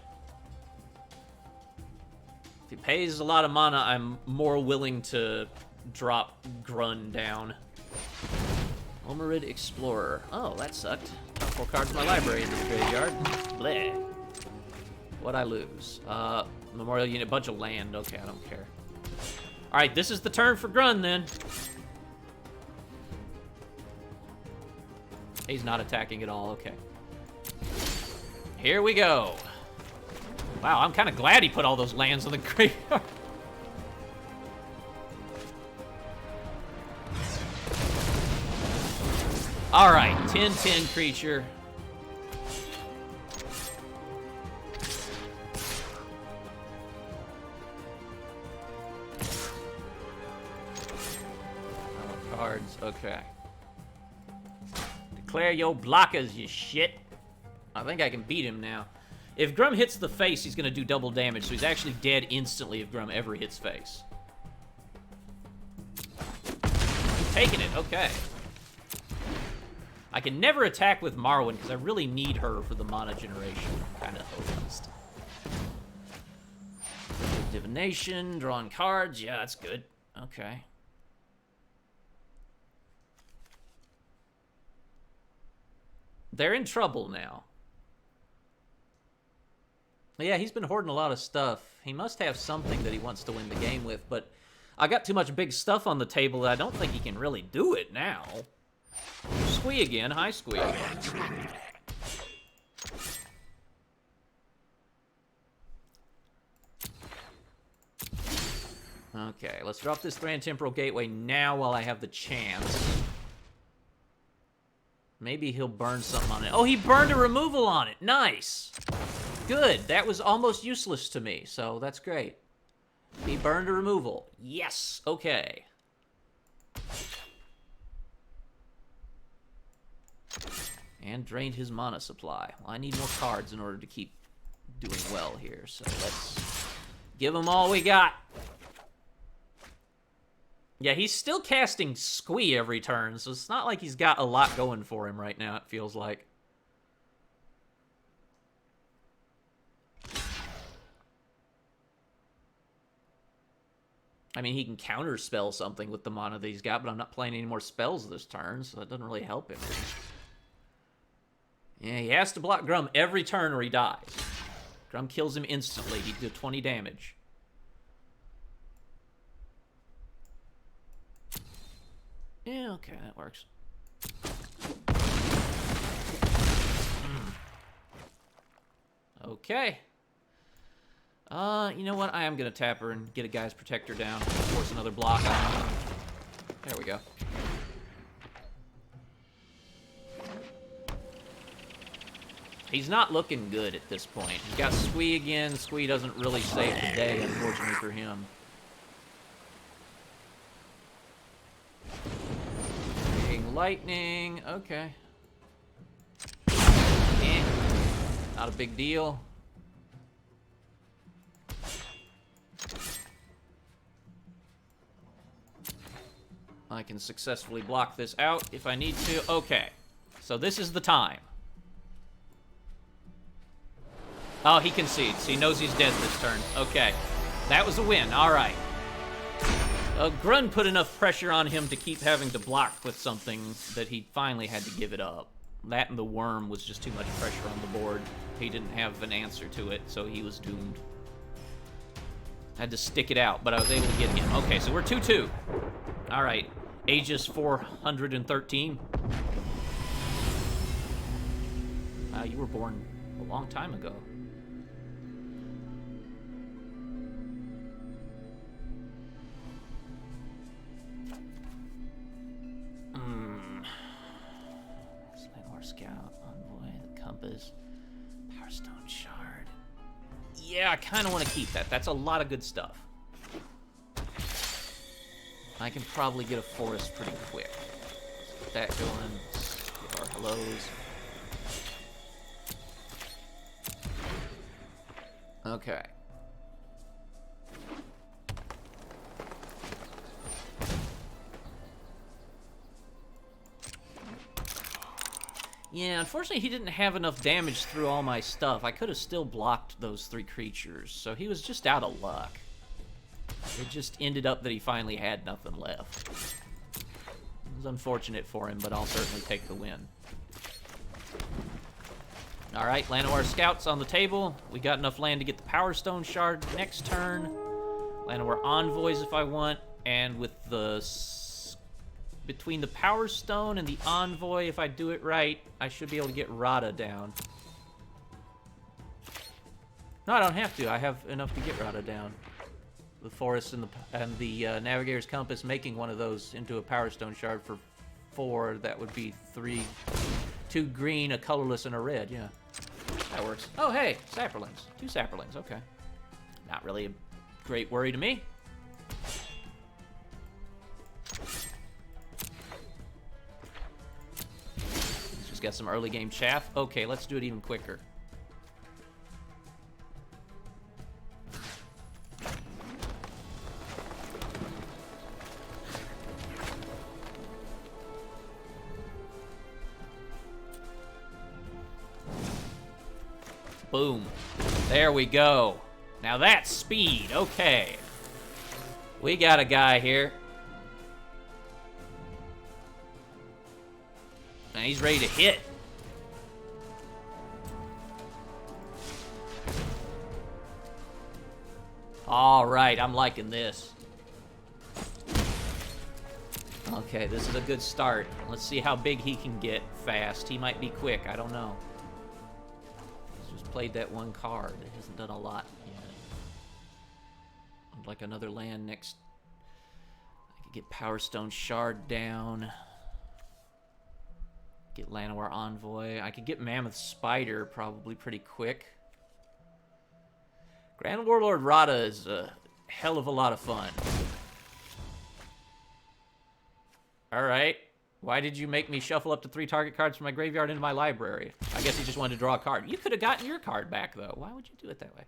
If he pays a lot of mana, I'm more willing to drop Grun down. Omerid Explorer. Oh, that sucked. Got 4 cards in my library into the graveyard. Bleh. What'd I lose? Memorial Unit, bunch of land. Okay, I don't care. Alright, this is the turn for Grun, then. He's not attacking at all. Okay. Here we go. Wow, I'm kind of glad he put all those lands on the graveyard. Alright, 10/10 creature. Cards, okay. Declare your blockers, you shit. I think I can beat him now. If Grum hits the face, he's gonna do double damage, so he's actually dead instantly if Grum ever hits face. He's taking it, okay. I can never attack with Marwyn because I really need her for the mana generation. Kind of hopeless. Divination, drawing cards. Yeah, that's good. Okay. They're in trouble now. Yeah, he's been hoarding a lot of stuff. He must have something that he wants to win the game with, but I got too much big stuff on the table that I don't think he can really do it now. Squee again. Hi, Squee. Okay, let's drop this Thran Temporal Gateway now while I have the chance. Maybe he'll burn something on it. Oh, he burned a removal on it. Nice. Good. That was almost useless to me, so that's great. He burned a removal. Yes. Okay. And drained his mana supply. Well, I need more cards in order to keep doing well here, so let's give him all we got. Yeah, he's still casting Squee every turn, so it's not like he's got a lot going for him right now, it feels like. I mean, he can counterspell something with the mana that he's got, but I'm not playing any more spells this turn, so that doesn't really help him. Yeah, he has to block Grum every turn or he dies. Grum kills him instantly. He did 20 damage. Yeah, okay, that works. Okay. You know what? I am gonna tap her and get a guy's protector down. Force another block on him. There we go. He's not looking good at this point. He's got Squee again. Squee doesn't really save the day, unfortunately for him. Lightning, okay. Not a big deal. I can successfully block this out if I need to. Okay, so this is the time. Oh, he concedes. He knows he's dead this turn. Okay, that was a win. All right. Grun put enough pressure on him to keep having to block with something that he finally had to give it up. That and the worm was just too much pressure on the board. He didn't have an answer to it, so he was doomed. Had to stick it out, but I was able to get him. Okay, so we're 2-2. All right, Aegis 413. Wow, you were born a long time ago. Scout, Envoy, the Compass, Power Stone Shard. Yeah, I kind of want to keep that. That's a lot of good stuff. I can probably get a forest pretty quick. Let's get that going. Let's get our hellos. Okay. Yeah, unfortunately he didn't have enough damage through all my stuff. I could have still blocked those 3 creatures, so he was just out of luck. It just ended up that he finally had nothing left. It was unfortunate for him, but I'll certainly take the win. Alright, Llanowar Scouts on the table. We got enough land to get the Power Stone Shard next turn. Llanowar Envoys if I want, and with the... between the Power Stone and the Envoy, if I do it right, I should be able to get Rada down. No, I don't have to. I have enough to get Rada down. The Forest and the Navigator's Compass making one of those into a Power Stone Shard for 4. That would be 3. 2 green, a colorless, and a red. Yeah, that works. Oh, hey, Saprolings. 2 Saprolings. Okay. Not really a great worry to me. Got some early game chaff. Okay, let's do it even quicker. Boom. There we go. Now that's speed. Okay. We got a guy here. And he's ready to hit. All right, I'm liking this. Okay, this is a good start. Let's see how big he can get fast. He might be quick, I don't know. He's just played that 1 card. It hasn't done a lot yet. I'd like another land next. I could get Power Stone Shard down. Get Llanowar Envoy. I could get Mammoth Spider probably pretty quick. Grand Warlord Rada is a hell of a lot of fun. Alright. Why did you make me shuffle up to 3 target cards from my graveyard into my library? I guess he just wanted to draw a card. You could have gotten your card back, though. Why would you do it that way?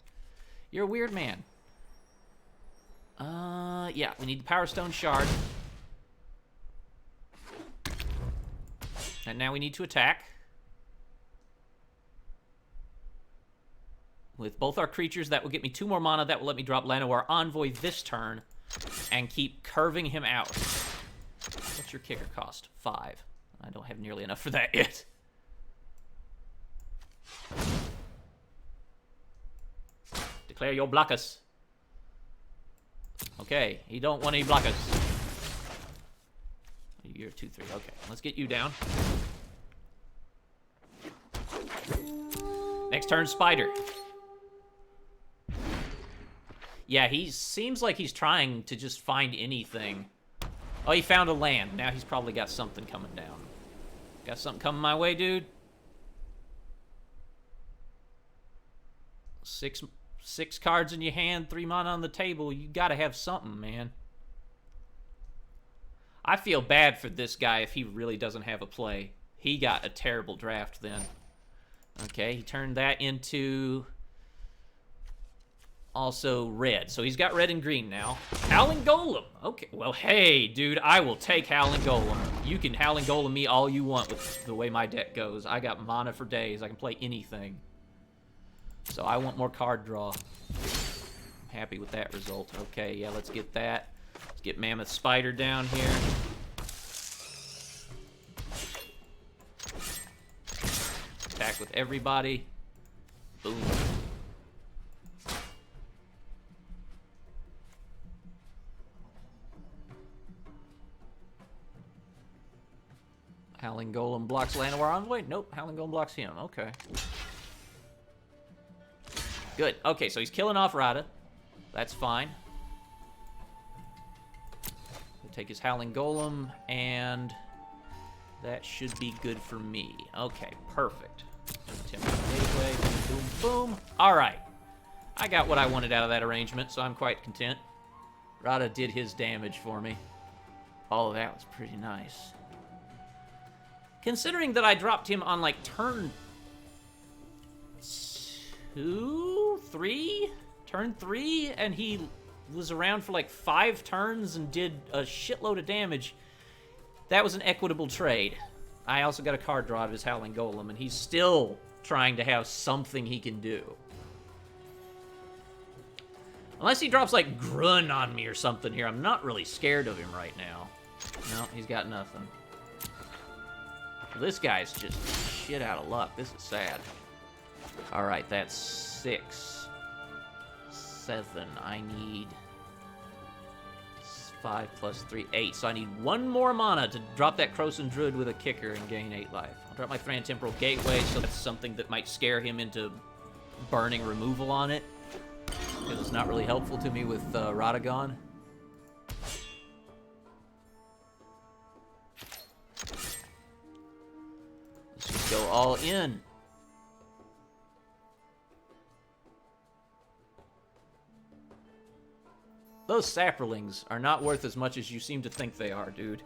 You're a weird man. Yeah, we need the Power Stone Shard. And now we need to attack. With both our creatures, that will get me 2 more mana. That will let me drop Llanowar Envoy this turn and keep curving him out. What's your kicker cost? 5. I don't have nearly enough for that yet. Declare your blockers. Okay, he don't want any blockers. You're 2-3. Okay, let's get you down. Next turn, Spider. Yeah, he seems like he's trying to just find anything. Oh, he found a land. Now he's probably got something coming down. Got something coming my way, dude? 6 cards in your hand, 3 mana on the table. You gotta have something, man. I feel bad for this guy if he really doesn't have a play. He got a terrible draft then. Okay, he turned that into also red. So he's got red and green now. Howling Golem. Okay, well, hey, dude, I will take Howling Golem. You can Howling Golem me all you want with the way my deck goes. I got mana for days. I can play anything. So I want more card draw. I'm happy with that result. Okay, yeah, let's get that. Let's get Mammoth Spider down here. Attack with everybody. Boom. Howling Golem blocks Llanowar Envoy? Nope, Howling Golem blocks him. Okay. Good. Okay, so he's killing off Rada. That's fine. We'll take his Howling Golem, and that should be good for me. Okay, perfect. Gateway, boom, boom, boom. All right. I got what I wanted out of that arrangement, so I'm quite content. Rada did his damage for me. Oh, that was pretty nice. Considering that I dropped him on, like, turn 2, 3? Turn 3, and he was around for, like, 5 turns and did a shitload of damage. That was an equitable trade. I also got a card draw out of his Howling Golem, and he's still trying to have something he can do. Unless he drops, like, Grun on me or something here, I'm not really scared of him right now. No, he's got nothing. This guy's just shit out of luck. This is sad. All right, that's 6. 7. I need 5 plus 3, 8. So I need 1 more mana to drop that Krosan Druid with a kicker and gain 8 life. I'll drop my Thran Temporal Gateway, so that's something that might scare him into burning removal on it, because it's not really helpful to me with Radagon. Let's just go all in. Those Saprolings are not worth as much as you seem to think they are, dude.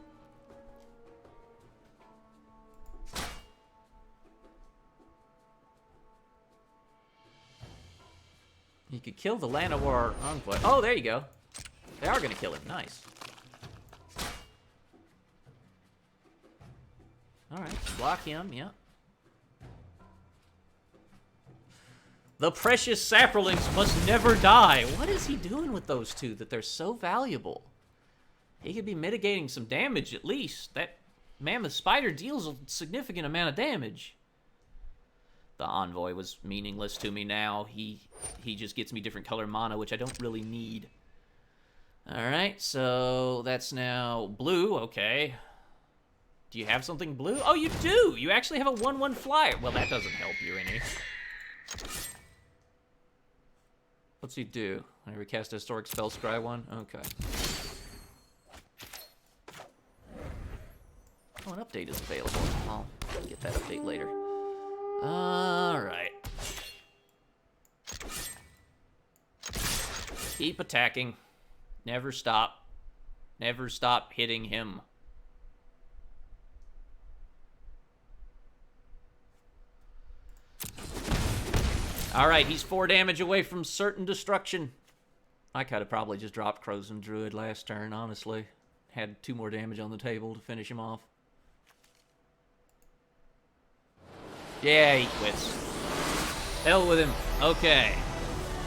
You could kill the Llanowar Envoy. Oh, there you go. They are going to kill him. Nice. Alright, block him, yeah. The precious Saprolings must never die. What is he doing with those two that they're so valuable? He could be mitigating some damage at least. That Mammoth Spider deals a significant amount of damage. The Envoy was meaningless to me now. He just gets me different color mana, which I don't really need. Alright, so that's now blue. Okay. Do you have something blue? Oh, you do! You actually have a 1/1 flyer. Well, that doesn't help you any. What's he do? I recast a Historic Spell Scry 1? Okay. Oh, an update is available. I'll get that update later. Alright. Keep attacking. Never stop. Never stop hitting him. Alright, he's 4 damage away from certain destruction. I could have probably just dropped Krosan Druid last turn, honestly. Had 2 more damage on the table to finish him off. Yeah, he quits. Hell with him. Okay.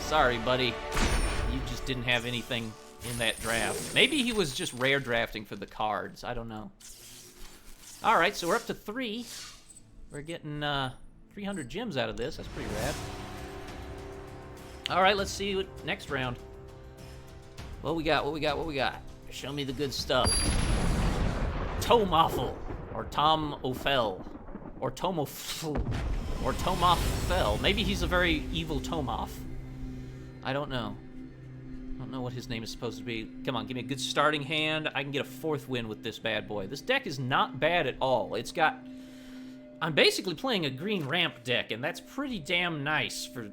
Sorry, buddy. You just didn't have anything in that draft. Maybe he was just rare drafting for the cards. I don't know. Alright, so we're up to 3. We're getting 300 gems out of this. That's pretty rad. Alright, let's see what next round. What we got? What we got? What we got? Show me the good stuff. Tomoffel. Or Tom Ophel. Or Tomoffel. Or Tomoffel. Maybe he's a very evil Tomoff. I don't know. I don't know what his name is supposed to be. Come on, give me a good starting hand. I can get a 4th win with this bad boy. This deck is not bad at all. It's got... I'm basically playing a green ramp deck, and that's pretty damn nice for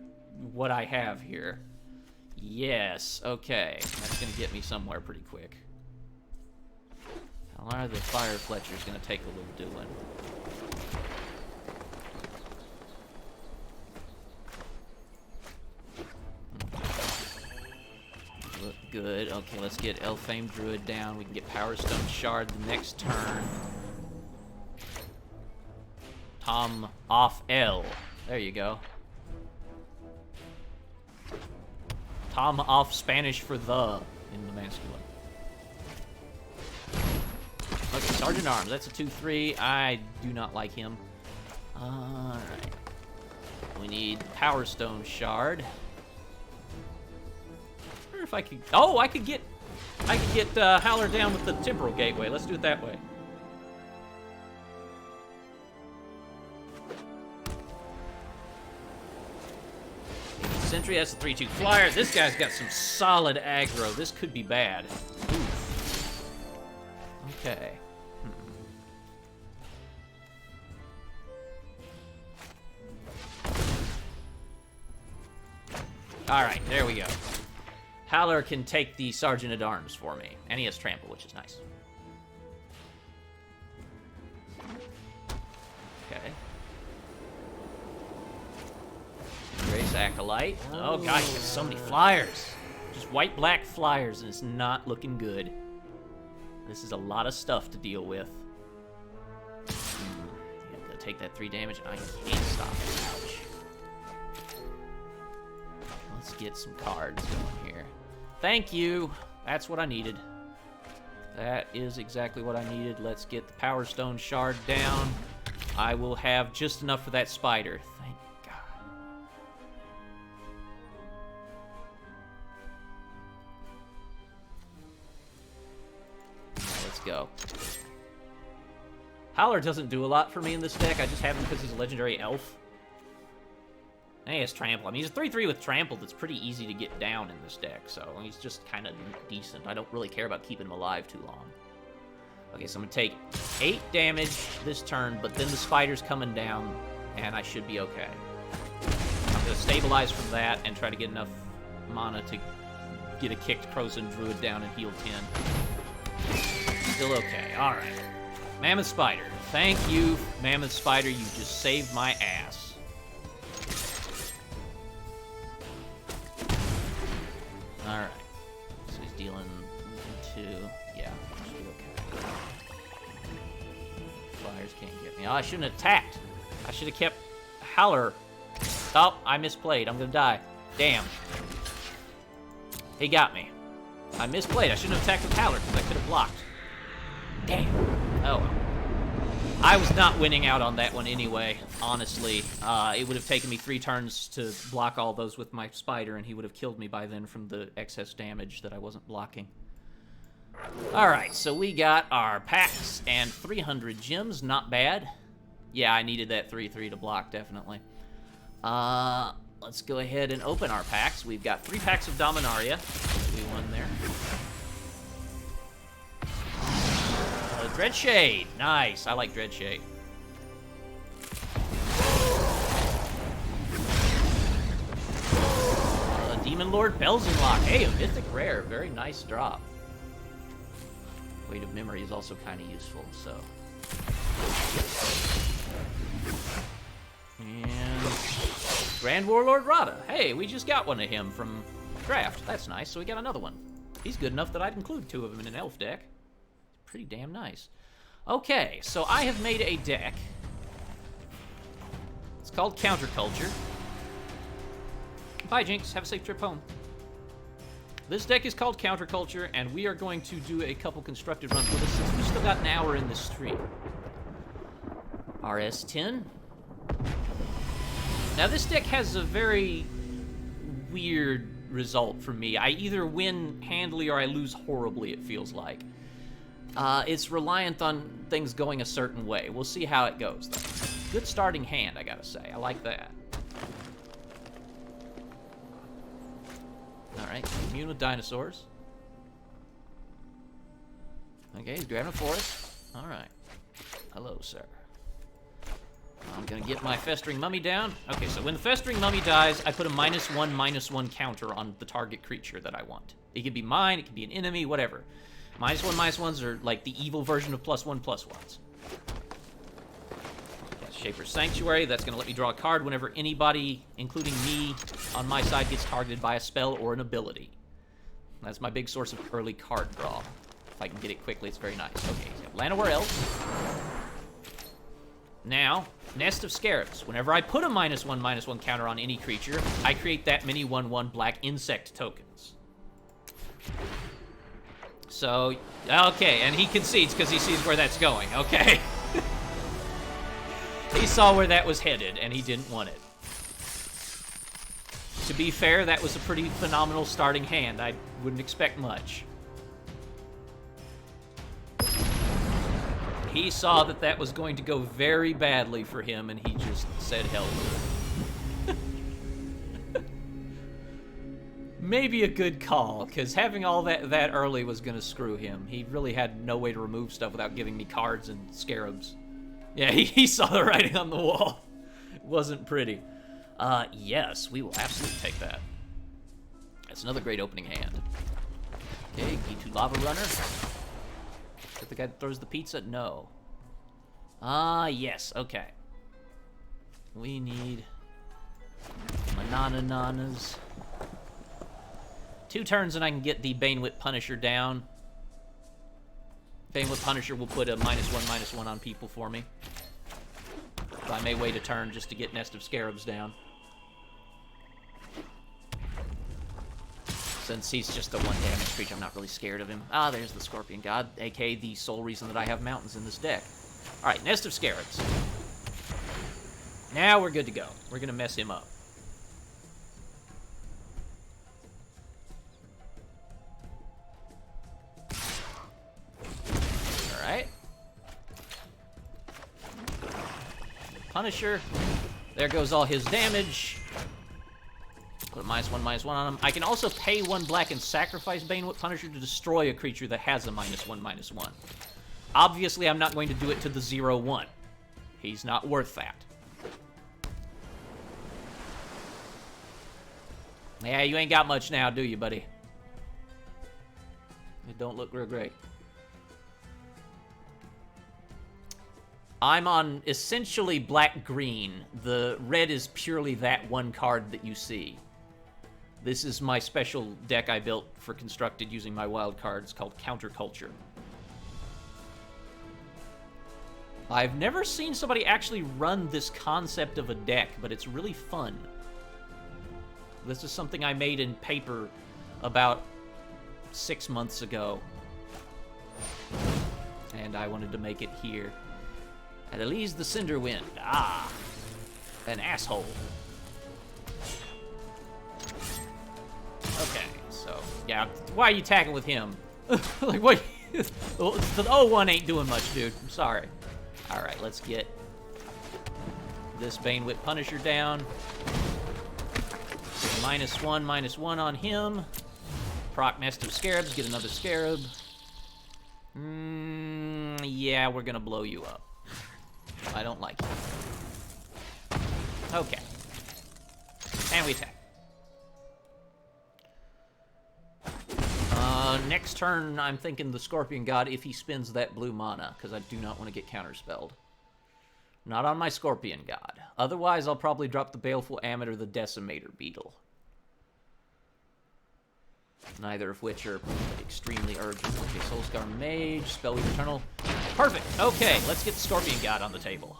what I have here. Yes, okay. That's going to get me somewhere pretty quick. Alara the Fire Fletcher's going to take a little doing. Look good. Okay, let's get Elfame Druid down. We can get Power Stone Shard the next turn. Tom off L. There you go. Tom off Spanish for the in the masculine. Sergeant Arms, that's a 2-3. I do not like him. Alright. We need Power Stone Shard. I wonder if I could... Oh, I could get Howler down with the Temporal Gateway. Let's do it that way. Sentry, that's a 3-2 flyer. This guy's got some solid aggro. This could be bad. Oof. Okay. Alright, there we go. Howler can take the Sergeant at Arms for me. And he has Trample, which is nice. Okay. Grace Acolyte. Oh god, he has so many flyers. Just white-black flyers, and it's not looking good. This is a lot of stuff to deal with. I'm gonna take that 3 damage, and I can't stop it. Ouch. Let's get some cards going here. Thank you. That's what I needed. That is exactly what I needed. Let's get the Power Stone Shard down. I will have just enough for that spider. Thank God. Let's go. Howler doesn't do a lot for me in this deck. I just have him because he's a legendary elf. And he has Trample. I mean, he's a 3-3 with Trample that's pretty easy to get down in this deck, so he's just kind of decent. I don't really care about keeping him alive too long. Okay, so I'm going to take 8 damage this turn, but then the spider's coming down, and I should be okay. I'm going to stabilize from that and try to get enough mana to get a kicked Krosan Druid down and heal 10. Still okay. All right. Mammoth Spider. Thank you, Mammoth Spider. You just saved my ass. Alright. So he's dealing 2. Yeah, should be okay. Flyers can't get me. Oh, I shouldn't have attacked. I should have kept Howler. Oh, I misplayed. I'm gonna die. Damn. He got me. I misplayed. I shouldn't have attacked with Howler because I could have blocked. Damn. Oh well. I was not winning out on that one anyway, honestly. It would have taken me 3 turns to block all those with my spider, and he would have killed me by then from the excess damage that I wasn't blocking. Alright, so we got our packs and 300 gems. Not bad. Yeah, I needed that 3-3 to block, definitely. Let's go ahead and open our packs. We've got 3 packs of Dominaria. We won there. Dreadshade. Nice. I like Dreadshade. Demon Lord Belzenlock. Hey, a mythic rare. Very nice drop. Weight of Memory is also kind of useful, so. And Grand Warlord Rada. Hey, we just got one of him from draft. That's nice. So we got another one. He's good enough that I'd include 2 of them in an elf deck. Pretty damn nice. Okay, so I have made a deck. It's called Counterculture. Bye, Jinx. Have a safe trip home. This deck is called Counterculture, and we are going to do a couple constructed runs with it since we've still got an hour in this stream. RS10. Now, this deck has a very weird result for me. I either win handily or I lose horribly, it feels like. It's reliant on things going a certain way. We'll see how it goes, though. Good starting hand, I gotta say. I like that. Alright, immune with dinosaurs. Okay, he's grabbing a forest. Alright. Hello, sir. I'm gonna get my Festering Mummy down. Okay, so when the Festering Mummy dies, I put a -1/-1 counter on the target creature that I want. It can be mine, it can be an enemy, whatever. -1/-1s are like the evil version of +1/+1s. Got Shaper's Sanctuary. That's going to let me draw a card whenever anybody, including me, on my side gets targeted by a spell or an ability. That's my big source of early card draw. If I can get it quickly, it's very nice. Okay, so Llanowar Elves. Now, Nest of Scarabs. Whenever I put a -1/-1 counter on any creature, I create that many 1/1 black insect tokens. So, okay, and he concedes because he sees where that's going. Okay. He saw where that was headed, and he didn't want it. To be fair, that was a pretty phenomenal starting hand. I wouldn't expect much. He saw that that was going to go very badly for him, and he just said hell to it. Maybe a good call, because having all that early was going to screw him. He really had no way to remove stuff without giving me cards and scarabs. Yeah, he saw the writing on the wall. It wasn't pretty. Yes, we will absolutely take that. That's another great opening hand. Okay, G2 Lava Runner. Is that the guy that throws the pizza? No. Yes, okay. We need Manana-nanas. 2 turns and I can get the Banewhip Punisher down. Banewhip Punisher will put a -1/-1 on people for me. So I may wait a turn just to get Nest of Scarabs down. Since he's just a 1 damage creature, I'm not really scared of him. Ah, there's the Scorpion God, aka the sole reason that I have mountains in this deck. Alright, Nest of Scarabs. Now we're good to go. We're gonna mess him up. Alright. Punisher. There goes all his damage. Put a -1/-1 on him. I can also pay 1 black and sacrifice Banewhip Punisher to destroy a creature that has a -1/-1. Obviously, I'm not going to do it to the 0/1. He's not worth that. Yeah, you ain't got much now, do you, buddy? It don't look real great. I'm on essentially black-green. The red is purely that 1 card that you see. This is my special deck I built for Constructed using my wild cards called Counterculture. I've never seen somebody actually run this concept of a deck, but it's really fun. This is something I made in paper about 6 months ago. And I wanted to make it here. At Elise the Cinderwind. Ah, an asshole. Okay, so, yeah, why are you tagging with him? Like, what? The 0/1 ain't doing much, dude. I'm sorry. Alright, let's get this Banewhip Punisher down. -1/-1 on him. Proc Nest of Scarabs, get another Scarab. Yeah, we're gonna blow you up. I don't like it. Okay. And we attack. Next turn, I'm thinking the Scorpion God if he spends that blue mana, because I do not want to get counterspelled. Not on my Scorpion God. Otherwise, I'll probably drop the Baleful Ammon or the Decimator Beetle. Neither of which are extremely urgent. Okay, Soulscar Mage, Spellweaver Eternal. Perfect! Okay, let's get the Scorpion God on the table.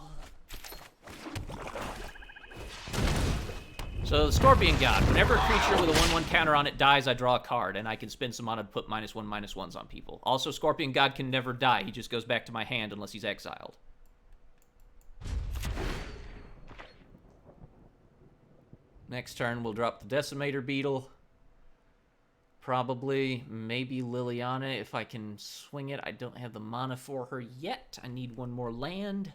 So, the Scorpion God. Whenever a creature with a 1/1 counter on it dies, I draw a card, and I can spend some mana to put -1/-1s on people. Also, Scorpion God can never die. He just goes back to my hand unless he's exiled. Next turn, we'll drop the Decimator Beetle. Probably, maybe Liliana if I can swing it. I don't have the mana for her yet. I need 1 more land.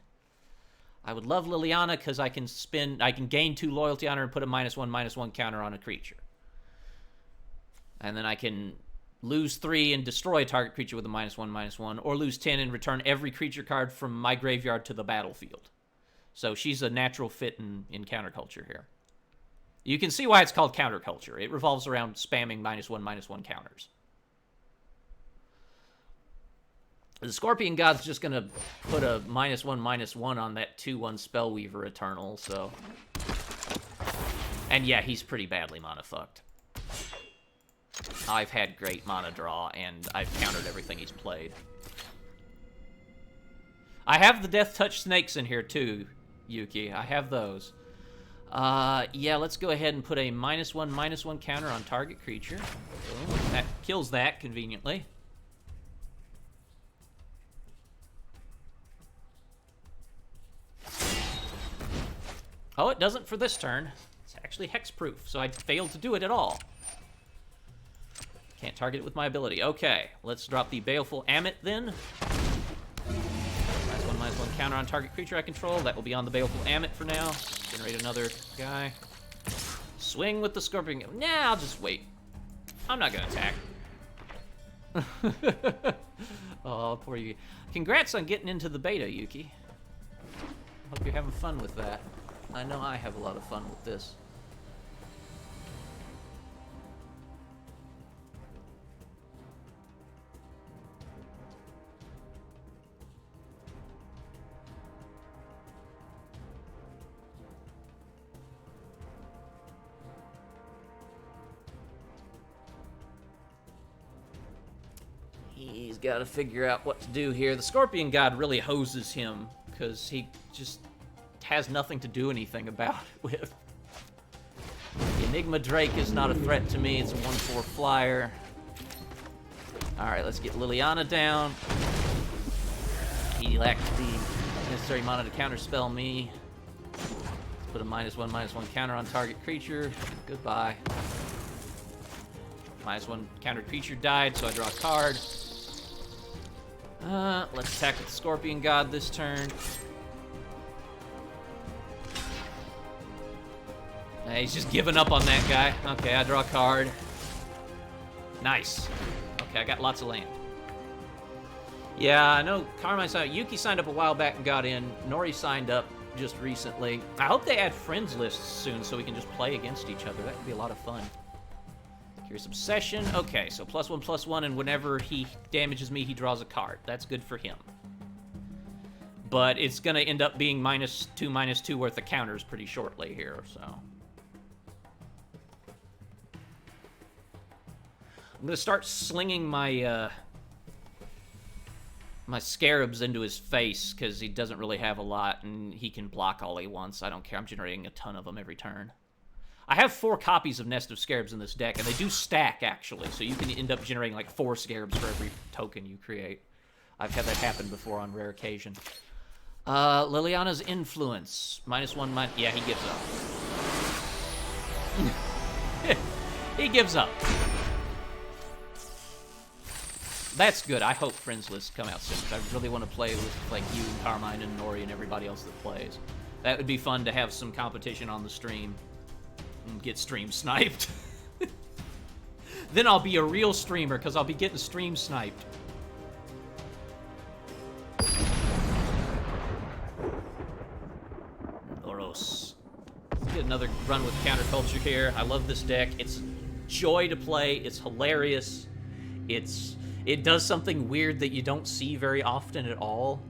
I would love Liliana because I can gain 2 loyalty on her and put a -1/-1 counter on a creature. And then I can lose 3 and destroy a target creature with a -1/-1, or lose 10 and return every creature card from my graveyard to the battlefield. So she's a natural fit in Counterculture here. You can see why it's called Counterculture. It revolves around spamming -1/-1 counters. The Scorpion God's just going to put a -1/-1 on that 2/1 Spellweaver Eternal, so... And yeah, he's pretty badly mana fucked. I've had great mana draw, and I've countered everything he's played. I have the Death Touch Snakes in here too, Yuki. I have those. Yeah, let's go ahead and put a -1/-1 counter on target creature. Boom. That kills that, conveniently. Oh, it doesn't for this turn. It's actually hexproof, so I failed to do it at all. Can't target it with my ability. Okay, let's drop the Baleful Amit then. -1/-1 counter on target creature I control. That will be on the Baleful Amit for now. Generate another guy. Swing with the Scorpion. Nah, I'll just wait. I'm not gonna attack. Oh, poor Yuki. Congrats on getting into the beta, Yuki. Hope you're having fun with that. I know I have a lot of fun with this. He's got to figure out what to do here. The Scorpion God really hoses him because he just has nothing to do anything about it with. The Enigma Drake is not a threat to me. It's a 1/4 flyer. Alright, let's get Liliana down. He lacked the necessary mana to counterspell me. Let's put a -1/-1 counter on target creature. Goodbye. -1 countered creature died, so I draw a card. Let's attack with the Scorpion God this turn. He's just giving up on that guy. Okay, I draw a card. Nice. Okay, I got lots of land. Yeah, I know Carmine signed up. Yuki signed up a while back and got in. Nori signed up just recently. I hope they add friends lists soon so we can just play against each other. That would be a lot of fun. Here's Obsession. Okay, so +1/+1, and whenever he damages me, he draws a card. That's good for him. But it's going to end up being -2/-2 worth of counters pretty shortly here, so. I'm going to start slinging my my scarabs into his face, because he doesn't really have a lot, and he can block all he wants. I don't care. I'm generating a ton of them every turn. I have 4 copies of Nest of Scarabs in this deck, and they do stack, actually, so you can end up generating like 4 Scarabs for every token you create. I've had that happen before on rare occasion. Liliana's Influence. -1/-. Yeah, he gives up. He gives up. That's good. I hope friends lists come out soon, because I really want to play with like you and Carmine and Nori and everybody else that plays. That would be fun to have some competition on the stream. And get stream sniped. Then I'll be a real streamer, because I'll be getting stream sniped. Loros. Let's get another run with Counterculture here. I love this deck. It's joy to play. It's hilarious. It does something weird that you don't see very often at all.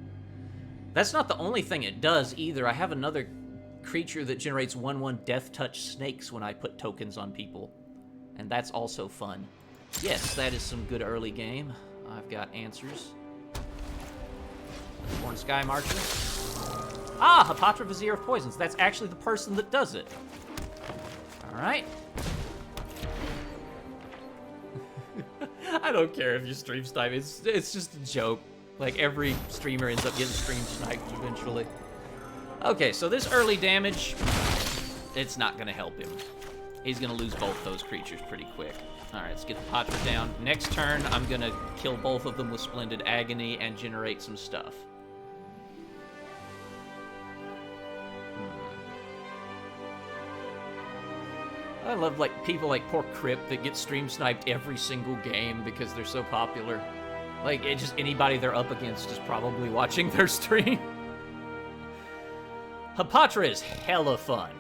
That's not the only thing it does, either. I have another creature that generates 1/1 Death Touch snakes when I put tokens on people. And that's also fun. Yes, that is some good early game. I've got answers. Born Sky Marcher. Ah, Hapatra Vizier of Poisons. That's actually the person that does it. Alright. I don't care if you stream snipe. It's just a joke. Like, every streamer ends up getting stream sniped eventually. Okay, so this early damage, it's not going to help him. He's going to lose both those creatures pretty quick. Alright, let's get the Patra down. Next turn, I'm going to kill both of them with Splendid Agony and generate some stuff. I love, like, people like poor Crypt that get stream sniped every single game because they're so popular. Like, just anybody they're up against is probably watching their stream. Hapatra is hella fun.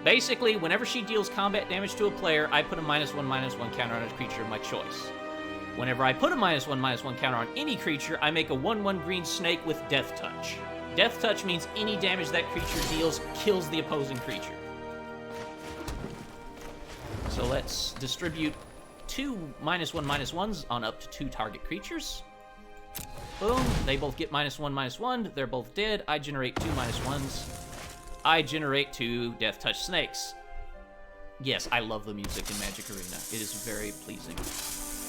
Basically, whenever she deals combat damage to a player, I put a -1/-1 counter on a creature of my choice. Whenever I put a -1/-1 counter on any creature, I make a 1/1 green snake with Death Touch. Death Touch means any damage that creature deals kills the opposing creature. So let's distribute 2 -1/-1s on up to 2 target creatures. Boom, they both get -1/-1. They're both dead. I generate 2 -1s. I generate 2 Death Touch snakes. Yes, I love the music in Magic Arena. It is very pleasing.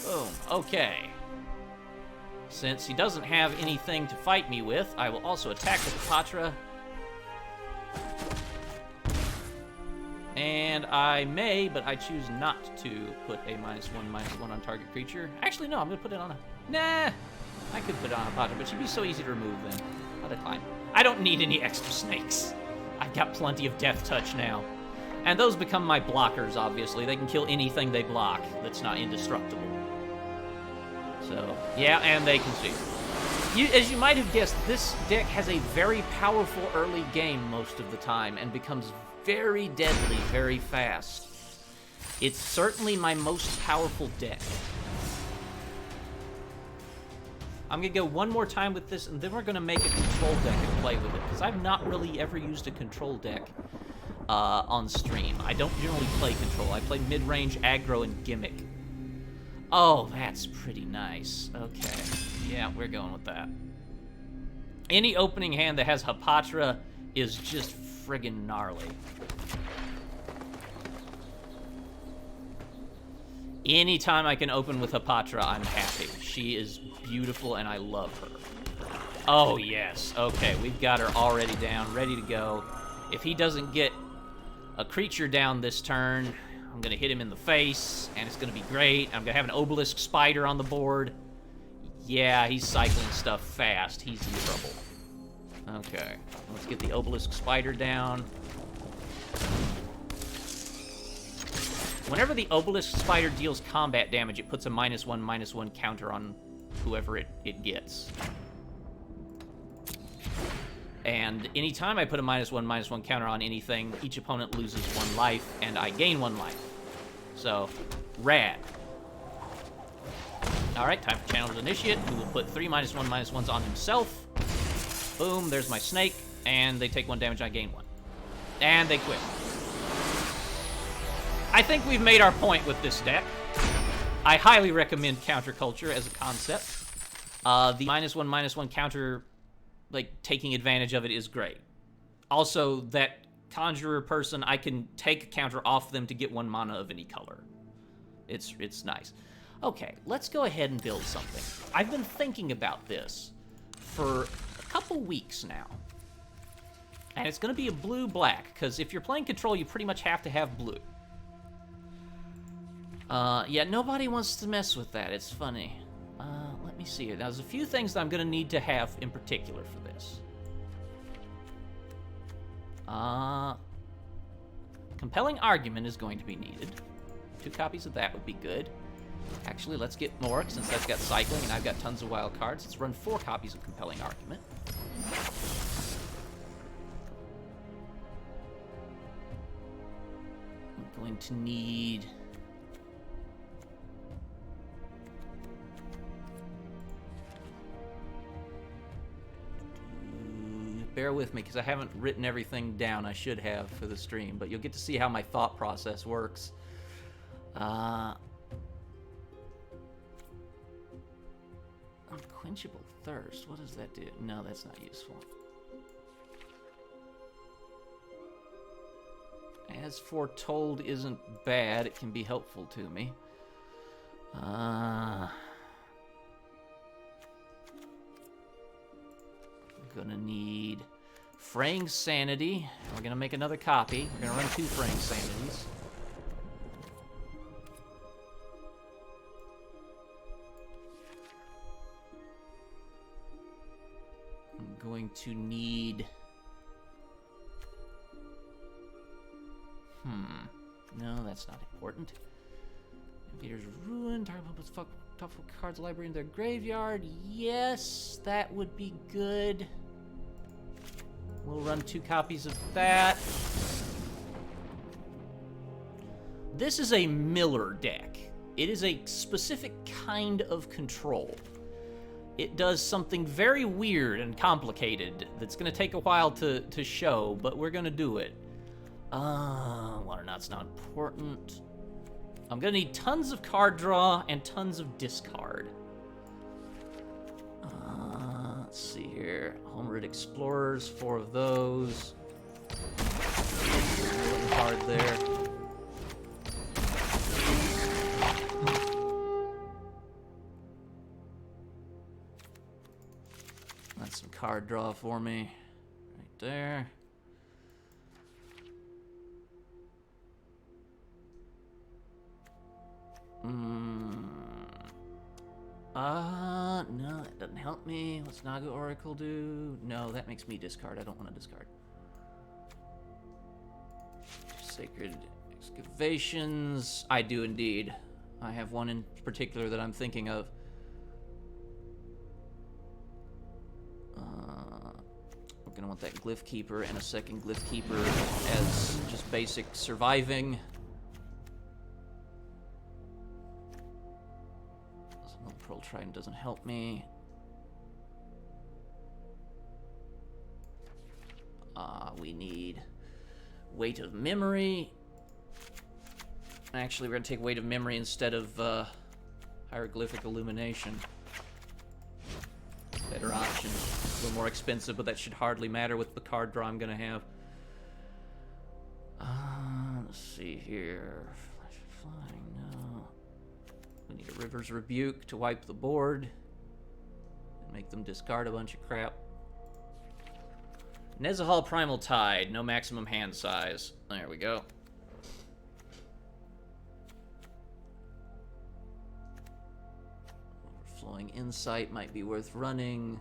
Boom. Okay. Since he doesn't have anything to fight me with, I will also attack with Patra. And I may, but I choose not to put a -1/-1 on target creature. Actually, no, I'm going to put it on a... Nah! I could put it on a Patra, but she'd be so easy to remove then. I'll decline. I don't need any extra snakes. I've got plenty of Death Touch now. And those become my blockers, obviously. They can kill anything they block that's not indestructible. So, yeah, and they can see. As you might have guessed, this deck has a very powerful early game most of the time and becomes very deadly very fast. It's certainly my most powerful deck. I'm going to go one more time with this, and then we're going to make a control deck and play with it, because I've not really ever used a control deck on stream. I don't generally play control. I play mid-range, aggro, and gimmick. Oh, that's pretty nice. Okay. Yeah, we're going with that. Any opening hand that has Hapatra is just friggin' gnarly. Anytime I can open with Hapatra, I'm happy. She is beautiful, and I love her. Oh, yes. Okay, we've got her already down, ready to go. If he doesn't get a creature down this turn, I'm going to hit him in the face, and it's going to be great. I'm going to have an Obelisk Spider on the board. Yeah, he's cycling stuff fast. He's in trouble. Okay, let's get the Obelisk Spider down. Whenever the Obelisk Spider deals combat damage, it puts a -1/-1 counter on whoever it gets. And anytime I put a -1/-1 counter on anything, each opponent loses 1 life, and I gain 1 life. So, rad. Alright, time for Channeler's Initiate, who will put 3 -1/-1s on himself. Boom, there's my snake, and they take 1 damage, I gain 1. And they quit. I think we've made our point with this deck. I highly recommend Counterculture as a concept. The -1/-1 counter, like, taking advantage of it is great. Also, that Conjurer person, I can take a counter off them to get 1 mana of any color. It's nice. Okay, let's go ahead and build something. I've been thinking about this for a couple weeks now. And it's going to be a blue-black, because if you're playing Control, you pretty much have to have blue. Yeah, nobody wants to mess with that. It's funny. Let me see here. Now, there's a few things that I'm going to need to have in particular for this. Compelling Argument is going to be needed. 2 copies of that would be good. Actually, let's get more, since that's got cycling and I've got tons of wild cards. Let's run 4 copies of Compelling Argument. I'm going to need... Bear with me, because I haven't written everything down. I should have for the stream, but you'll get to see how my thought process works. Unquenchable Thirst. What does that do? No, that's not useful. As Foretold isn't bad. It can be helpful to me. Gonna need Fraying Sanity. We're gonna make another copy. We're gonna run 2 Fraying Sanities. I'm going to need... No, that's not important. Invader's Ruin. Target puts thoughtful cards library in their graveyard. Yes, that would be good. We'll run 2 copies of that. This is a Miller deck. It is a specific kind of control. It does something very weird and complicated that's going to take a while to show, but we're going to do it. Water Knot's not important. I'm going to need tons of card draw and tons of discard. Let's see here. Homerid Explorers, 4 of those. One card there. That's some card draw for me. Right there. No, that doesn't help me. What's Naga Oracle do? No, that makes me discard. I don't want to discard. Sacred Excavations. I do indeed. I have one in particular that I'm thinking of. We're gonna want that Glyph Keeper and a second Glyph Keeper as just basic surviving. Pearl Trident doesn't help me. We need Weight of Memory. Actually, we're going to take Weight of Memory instead of Hieroglyphic Illumination. Better option. A little more expensive, but that should hardly matter with the card draw I'm going to have. Let's see here. Flash of Flying, no. We need a River's Rebuke to wipe the board and make them discard a bunch of crap. Nezahal Primal Tide, no maximum hand size. There we go. Overflowing Insight might be worth running.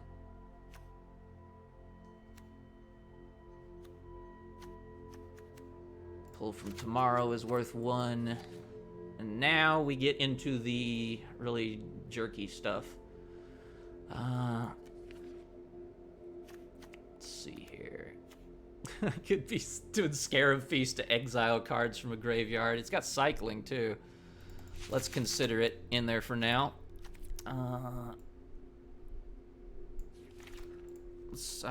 Pull from Tomorrow is worth 1. And now we get into the really jerky stuff. Let's see here. I could be doing Scarab Feast to exile cards from a graveyard. It's got cycling too. Let's consider it in there for now. I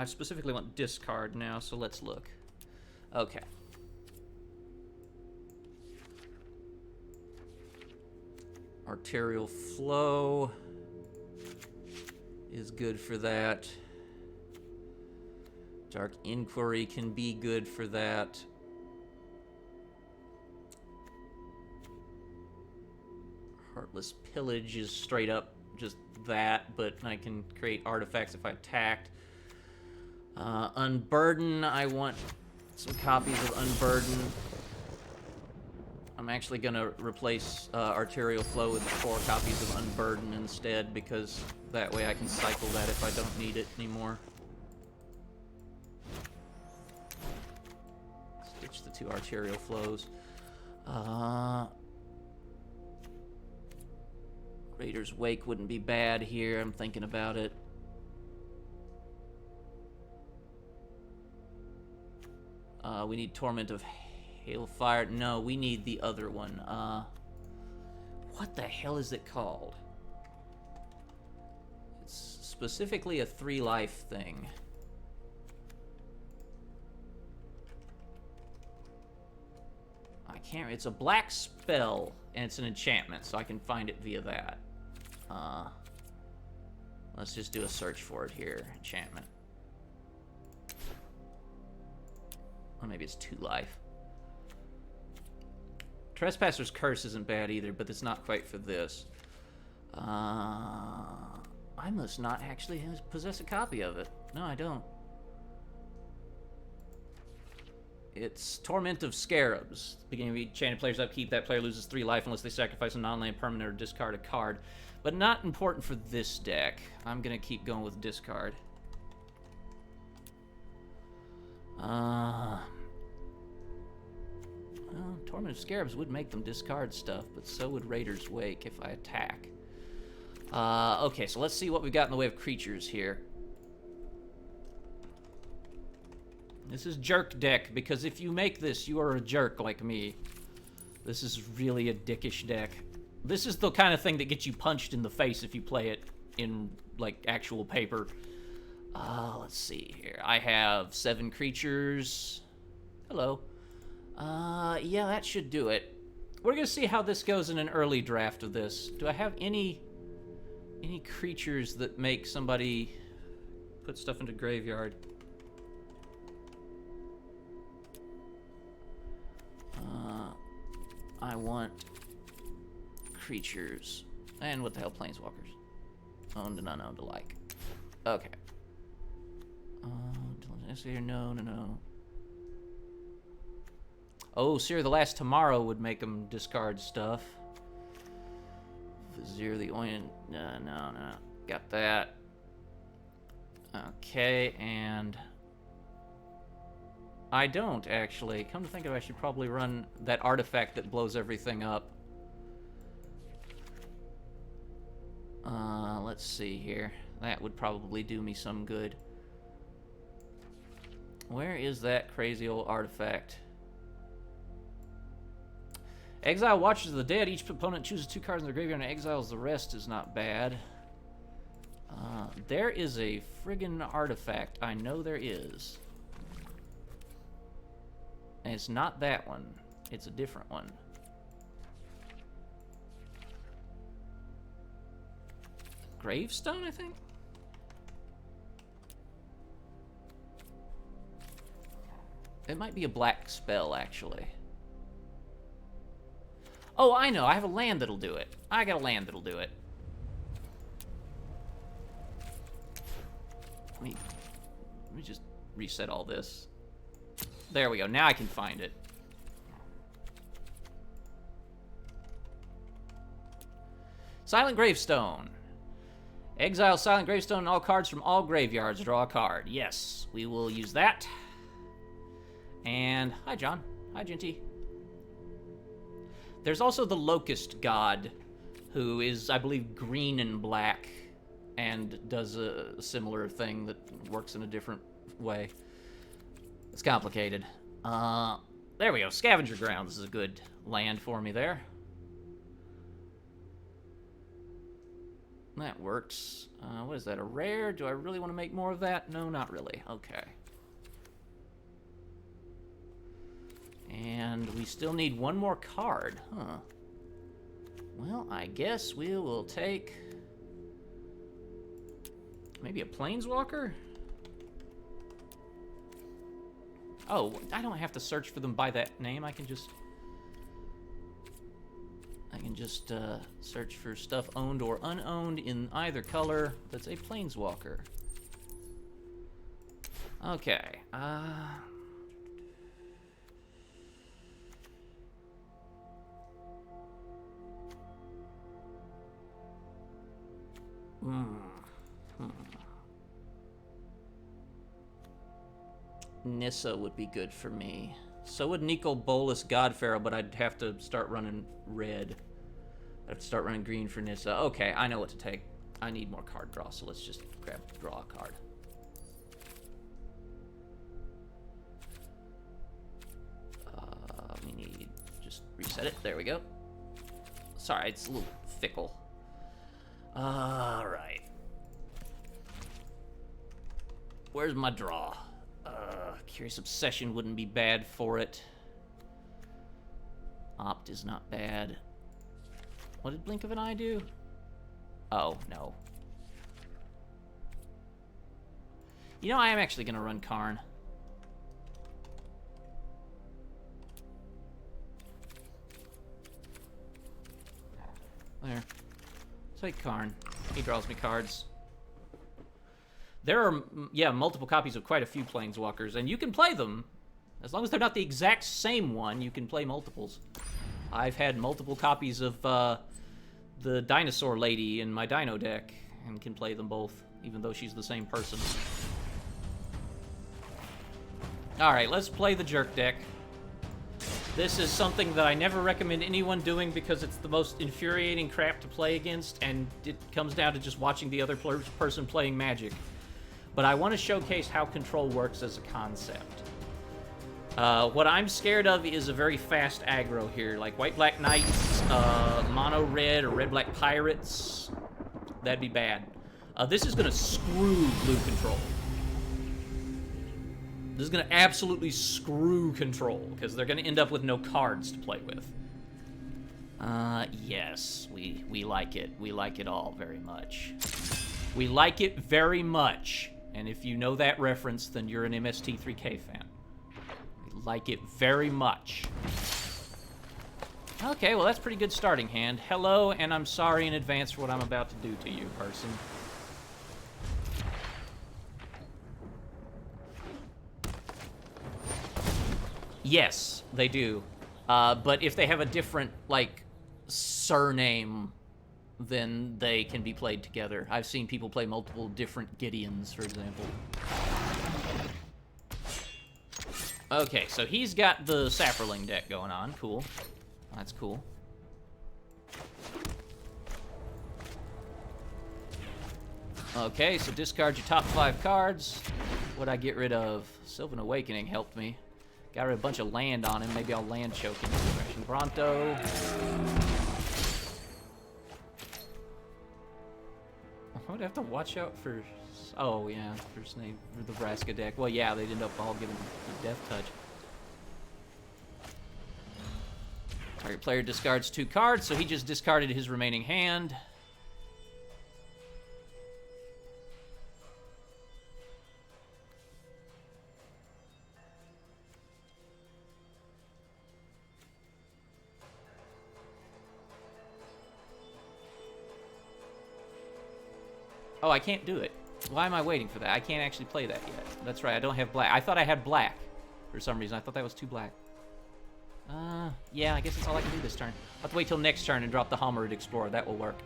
specifically want discard now, so let's look. Okay. Arterial Flow is good for that. Dark Inquiry can be good for that. Heartless Pillage is straight up just that, but I can create artifacts if I attacked. Unburden, I want some copies of Unburden. I'm actually going to replace Arterial Flow with 4 copies of Unburden instead, because that way I can cycle that if I don't need it anymore. Ditch the 2 Arterial Flows. Raider's Wake wouldn't be bad here. I'm thinking about it. We need Torment of Hailfire. No, we need the other one. What the hell is it called? It's specifically a 3-life thing. I can't. It's a black spell, and it's an enchantment, so I can find it via that. Let's just do a search for it here. Enchantment. Or maybe it's 2-life. Trespasser's Curse isn't bad either, but it's not quite for this. I must not actually possess a copy of it. No, I don't. It's Torment of Scarabs. Beginning of each enchanted player's upkeep, that player loses 3 life unless they sacrifice a non-land permanent or discard a card. But not important for this deck. I'm going to keep going with discard. Well, Torment of Scarabs would make them discard stuff, but so would Raider's Wake if I attack. Okay, so let's see what we've got in the way of creatures here. This is jerk deck, because if you make this, you are a jerk like me. This is really a dickish deck. This is the kind of thing that gets you punched in the face if you play it in, like, actual paper. Let's see here. I have 7 creatures. Hello. Yeah, that should do it. We're gonna see how this goes in an early draft of this. Do I have any creatures that make somebody put stuff into graveyard? I want creatures. And what the hell, planeswalkers? Owned and unowned alike. Okay. No. Oh, Seer the Last Tomorrow would make them discard stuff. Zero the oint. No. Got that. Okay, and I don't actually. Come to think of it, I should probably run that artifact that blows everything up. Let's see here. That would probably do me some good. Where is that crazy old artifact? Exile Watchers of the Dead. Each opponent chooses 2 cards in their graveyard and exiles the rest is not bad. There is a friggin' artifact. I know there is. And it's not that one. It's a different one. Gravestone, I think? It might be a black spell, actually. Oh, I know. I have a land that'll do it. I got a land that'll do it. Let me just reset all this. There we go. Now I can find it. Silent Gravestone. Exile Silent Gravestone and all cards from all graveyards. Draw a card. Yes, we will use that. And hi, John. Hi, Genty. There's also the Locust God, who is, I believe, green and black, and does a similar thing that works in a different way. It's complicated. There we go. Scavenger Grounds is a good land for me there. That works. What is that, a rare? Do I really want to make more of that? No, not really. Okay. And we still need one more card, huh? Well, I guess we will take maybe a Planeswalker? Oh, I don't have to search for them by that name. I can just search for stuff owned or unowned in either color that's a Planeswalker. Okay. Nissa would be good for me. So would Nico Bolas Godpharaoh, but I'd have to start running red. I'd have to start running green for Nissa. Okay, I know what to take. I need more card draw, so let's just draw a card. We need, just reset it. There we go. Sorry, it's a little fickle. Alright. Where's my draw? Curious Obsession wouldn't be bad for it. Opt is not bad. What did Blink of an Eye do? Oh, no. You know, I am actually going to run Karn. There. Take Karn. He draws me cards. There are, yeah, multiple copies of quite a few Planeswalkers, and you can play them. As long as they're not the exact same one, you can play multiples. I've had multiple copies of the Dinosaur Lady in my Dino deck, and can play them both, even though she's the same person. Alright, let's play the Jerk deck. This is something that I never recommend anyone doing because it's the most infuriating crap to play against, and it comes down to just watching the other person playing Magic. But I want to showcase how Control works as a concept. What I'm scared of is a very fast aggro here, like White-Black Knights, Mono-Red, or Red-Black Pirates. That'd be bad. This is going to screw Blue Control. This is going to absolutely screw Control, because they're going to end up with no cards to play with. Yes, we like it. We like it all very much. We like it very much. And if you know that reference, then you're an MST3K fan. We like it very much. Okay, well, that's a pretty good starting hand. Hello, and I'm sorry in advance for what I'm about to do to you, person. Yes, they do. But if they have a different, like, surname then they can be played together. I've seen people play multiple different Gideons, for example. Okay, so he's got the Saproling deck going on. Cool. That's cool. Okay, so discard your top 5 cards. What'd I get rid of? Sylvan Awakening helped me. Got rid of a bunch of land on him. Maybe I'll land choke him. Crashing Bronto. I would have to watch out for... Oh, yeah, first name for the Vraska deck. Well, yeah, they'd end up all giving the Death Touch. Target player discards 2 cards, so he just discarded his remaining hand. Oh, I can't do it. Why am I waiting for that? I can't actually play that yet. That's right, I don't have black. I thought I had black for some reason. I thought that was 2 black. Yeah, I guess that's all I can do this turn. I'll have to wait till next turn and drop the Homerid Explorer. That will work.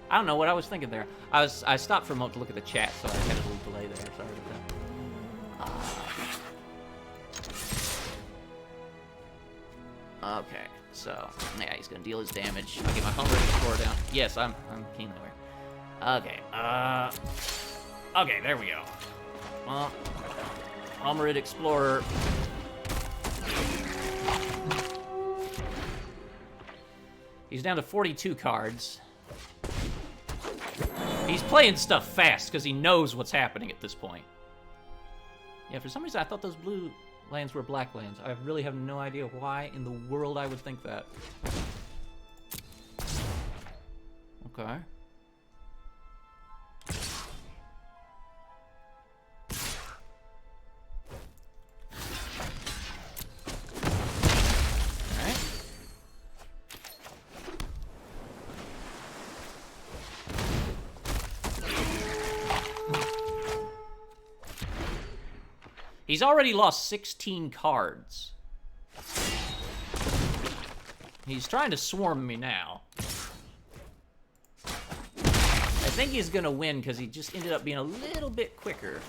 I don't know what I was thinking there. I stopped for a moment to look at the chat, so I had a little delay there. Sorry about that. Okay, so yeah, he's gonna deal his damage. I'll get my Homerid Explorer down. Yes, I'm keenly aware. Okay, okay, there we go. Well, Homerid Explorer. He's down to 42 cards. He's playing stuff fast because he knows what's happening at this point. Yeah, for some reason I thought those blue lands were black lands. I really have no idea why in the world I would think that. Okay. He's already lost 16 cards. He's trying to swarm me now. I think he's gonna win because he just ended up being a little bit quicker.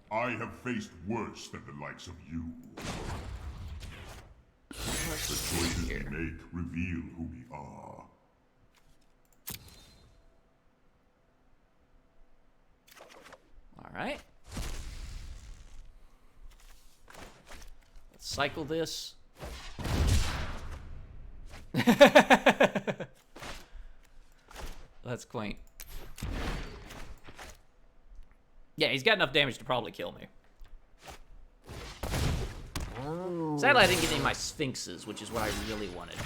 I have faced worse than the likes of you. The choices we make reveal who we are. Alright. Let's cycle this. That's quaint. Yeah, he's got enough damage to probably kill me. Sadly, I didn't get any of my Sphinxes, which is what I really wanted.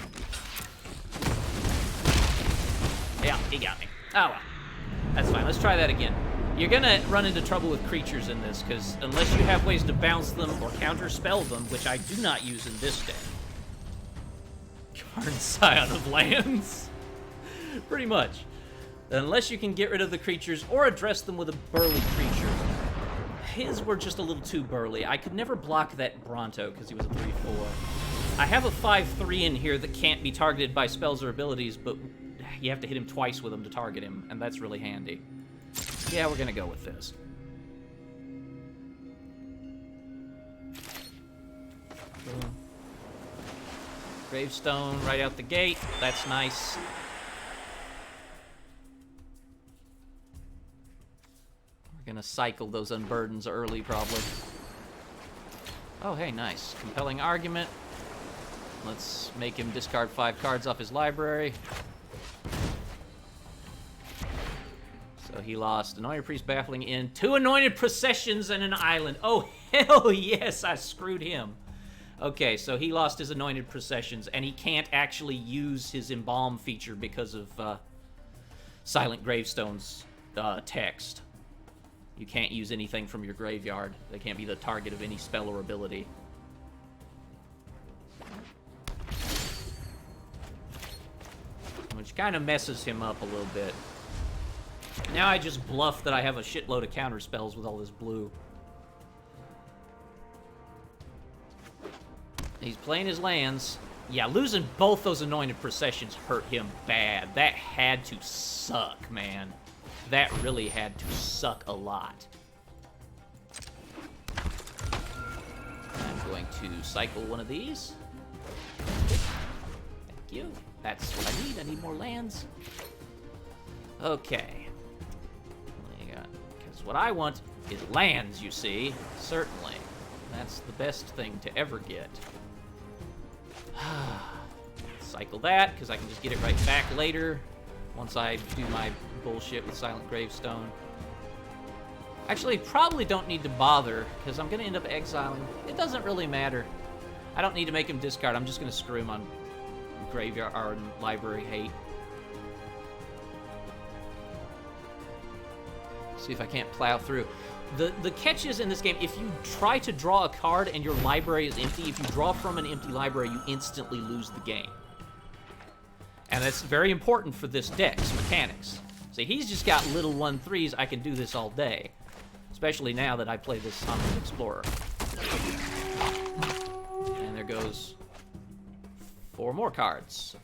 Yeah, he got me. Oh well. That's fine. Let's try that again. You're gonna run into trouble with creatures in this, because unless you have ways to bounce them or counter-spell them, which I do not use in this deck. Karn Scion of Lands. Pretty much. Unless you can get rid of the creatures or address them with a burly creature. His were just a little too burly. I could never block that Bronto because he was a 3-4. I have a 5-3 in here that can't be targeted by spells or abilities, but you have to hit him twice with them to target him, and that's really handy. Yeah, we're gonna go with this. Gravestone right out the gate. That's nice. We're gonna cycle those unburdens early, probably. Oh, hey, nice. Compelling argument. Let's make him discard 5 cards off his library. So he lost Anointed Priest Baffling in 2 Anointed Processions and an Island. Oh, hell yes, I screwed him. Okay, so he lost his Anointed Processions, and he can't actually use his Embalm feature because of Silent Gravestone's text. You can't use anything from your graveyard. They can't be the target of any spell or ability. Which kind of messes him up a little bit. Now I just bluff that I have a shitload of counter spells with all this blue. He's playing his lands. Yeah, losing both those Anointed Processions hurt him bad. That had to suck, man. That really had to suck a lot. I'm going to cycle one of these. Thank you. That's what I need. I need more lands. Okay. Because what I want is lands, you see. Certainly. That's the best thing to ever get. Cycle that, because I can just get it right back later once I do my bullshit with Silent Gravestone. Actually, probably don't need to bother, because I'm going to end up exiling. It doesn't really matter. I don't need to make him discard. I'm just going to screw him on Graveyard or Library Hate. See if I can't plow through. The catch is in this game, if you try to draw a card and your library is empty, if you draw from an empty library, you instantly lose the game. And that's very important for this deck's mechanics. See, he's just got little 1/3s. I can do this all day. Especially now that I play this Sonic Explorer. And there goes 4 more cards.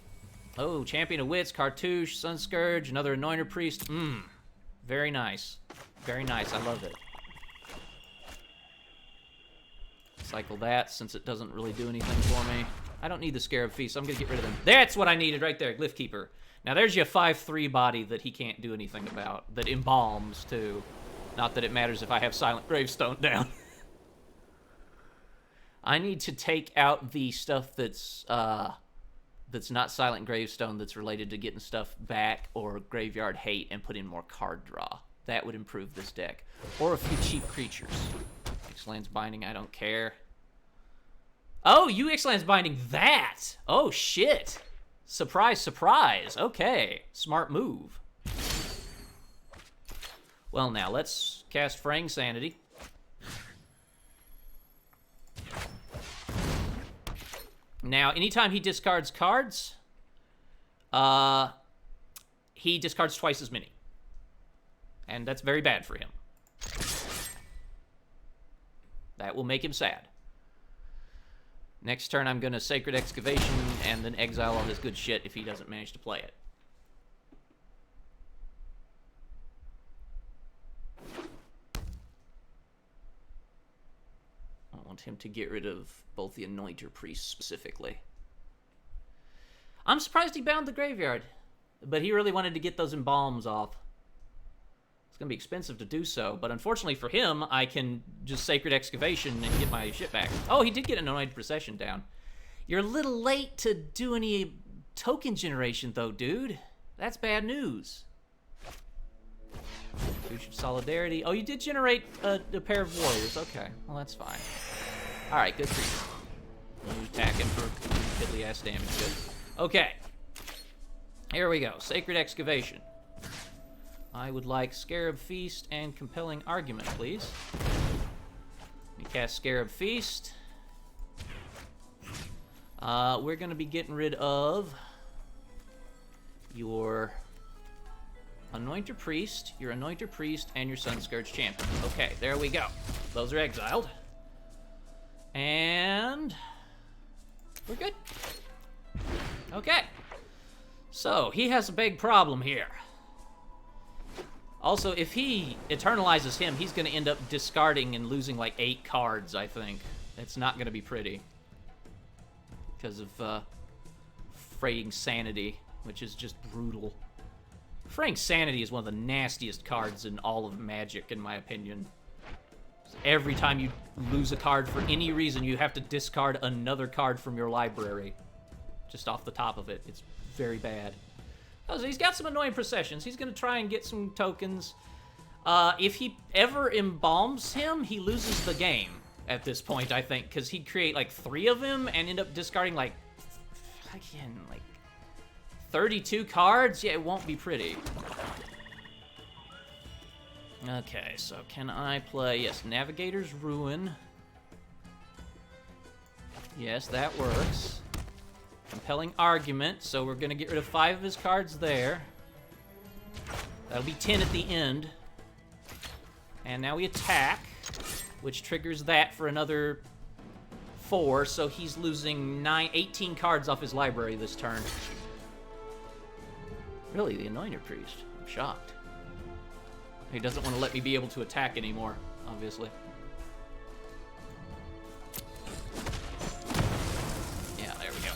Oh, Champion of Wits, Cartouche, Sunscourge, another Anointer Priest. Very nice. Very nice. I love it. Cycle that, since it doesn't really do anything for me. I don't need the Scarab Feast, so I'm going to get rid of them. That's what I needed right there, Glyph Keeper. Now there's your 5/3 body that he can't do anything about, that embalms, too. Not that it matters if I have Silent Gravestone down. I need to take out the stuff that's not Silent Gravestone, that's related to getting stuff back, or Graveyard Hate, and put in more card draw. That would improve this deck. Or a few cheap creatures. X-Lands Binding, I don't care. Oh, you X-Lands Binding that! Oh, shit. Surprise, surprise. Okay, smart move. Well, now, let's cast Fraying Sanity. Now, anytime he discards cards, he discards twice as many. And that's very bad for him. That will make him sad. Next turn, I'm going to Sacred Excavation and then exile all his good shit if he doesn't manage to play it. I want him to get rid of both the Anointer Priest specifically. I'm surprised he bound the graveyard, but he really wanted to get those embalms off. It's going to be expensive to do so, but unfortunately for him, I can just Sacred Excavation and get my shit back. Oh, he did get an Anointed Procession down. You're a little late to do any token generation, though, dude. That's bad news. Future Solidarity. Oh, you did generate a pair of warriors. Okay, well, that's fine. All right, good for you. You're attacking for fiddly-ass damage. Good. Okay. Here we go. Sacred Excavation. I would like Scarab Feast and Compelling Argument, please. Let me cast Scarab Feast. We're going to be getting rid of your Anointer Priest, and your Sunscourge Champion. Okay, there we go. Those are exiled. And we're good. Okay. So, he has a big problem here. Also, if he eternalizes him, he's going to end up discarding and losing like 8 cards, I think. It's not going to be pretty. Because of Fraying Sanity, which is just brutal. Fraying Sanity is one of the nastiest cards in all of Magic, in my opinion. Every time you lose a card for any reason, you have to discard another card from your library. Just off the top of it. It's very bad. Oh, so he's got some annoying processions. He's going to try and get some tokens. If he ever embalms him, he loses the game at this point, I think, because he'd create like 3 of them and end up discarding like 32 cards. Yeah, it won't be pretty. Okay, so can I play? Yes, Navigator's Ruin. Yes, that works. Compelling Argument, so we're going to get rid of 5 of his cards there. That'll be 10 at the end. And now we attack, which triggers that for another 4, so he's losing 18 cards off his library this turn. Really, the Anointer Priest. I'm shocked. He doesn't want to let me be able to attack anymore, obviously. Yeah, there we go.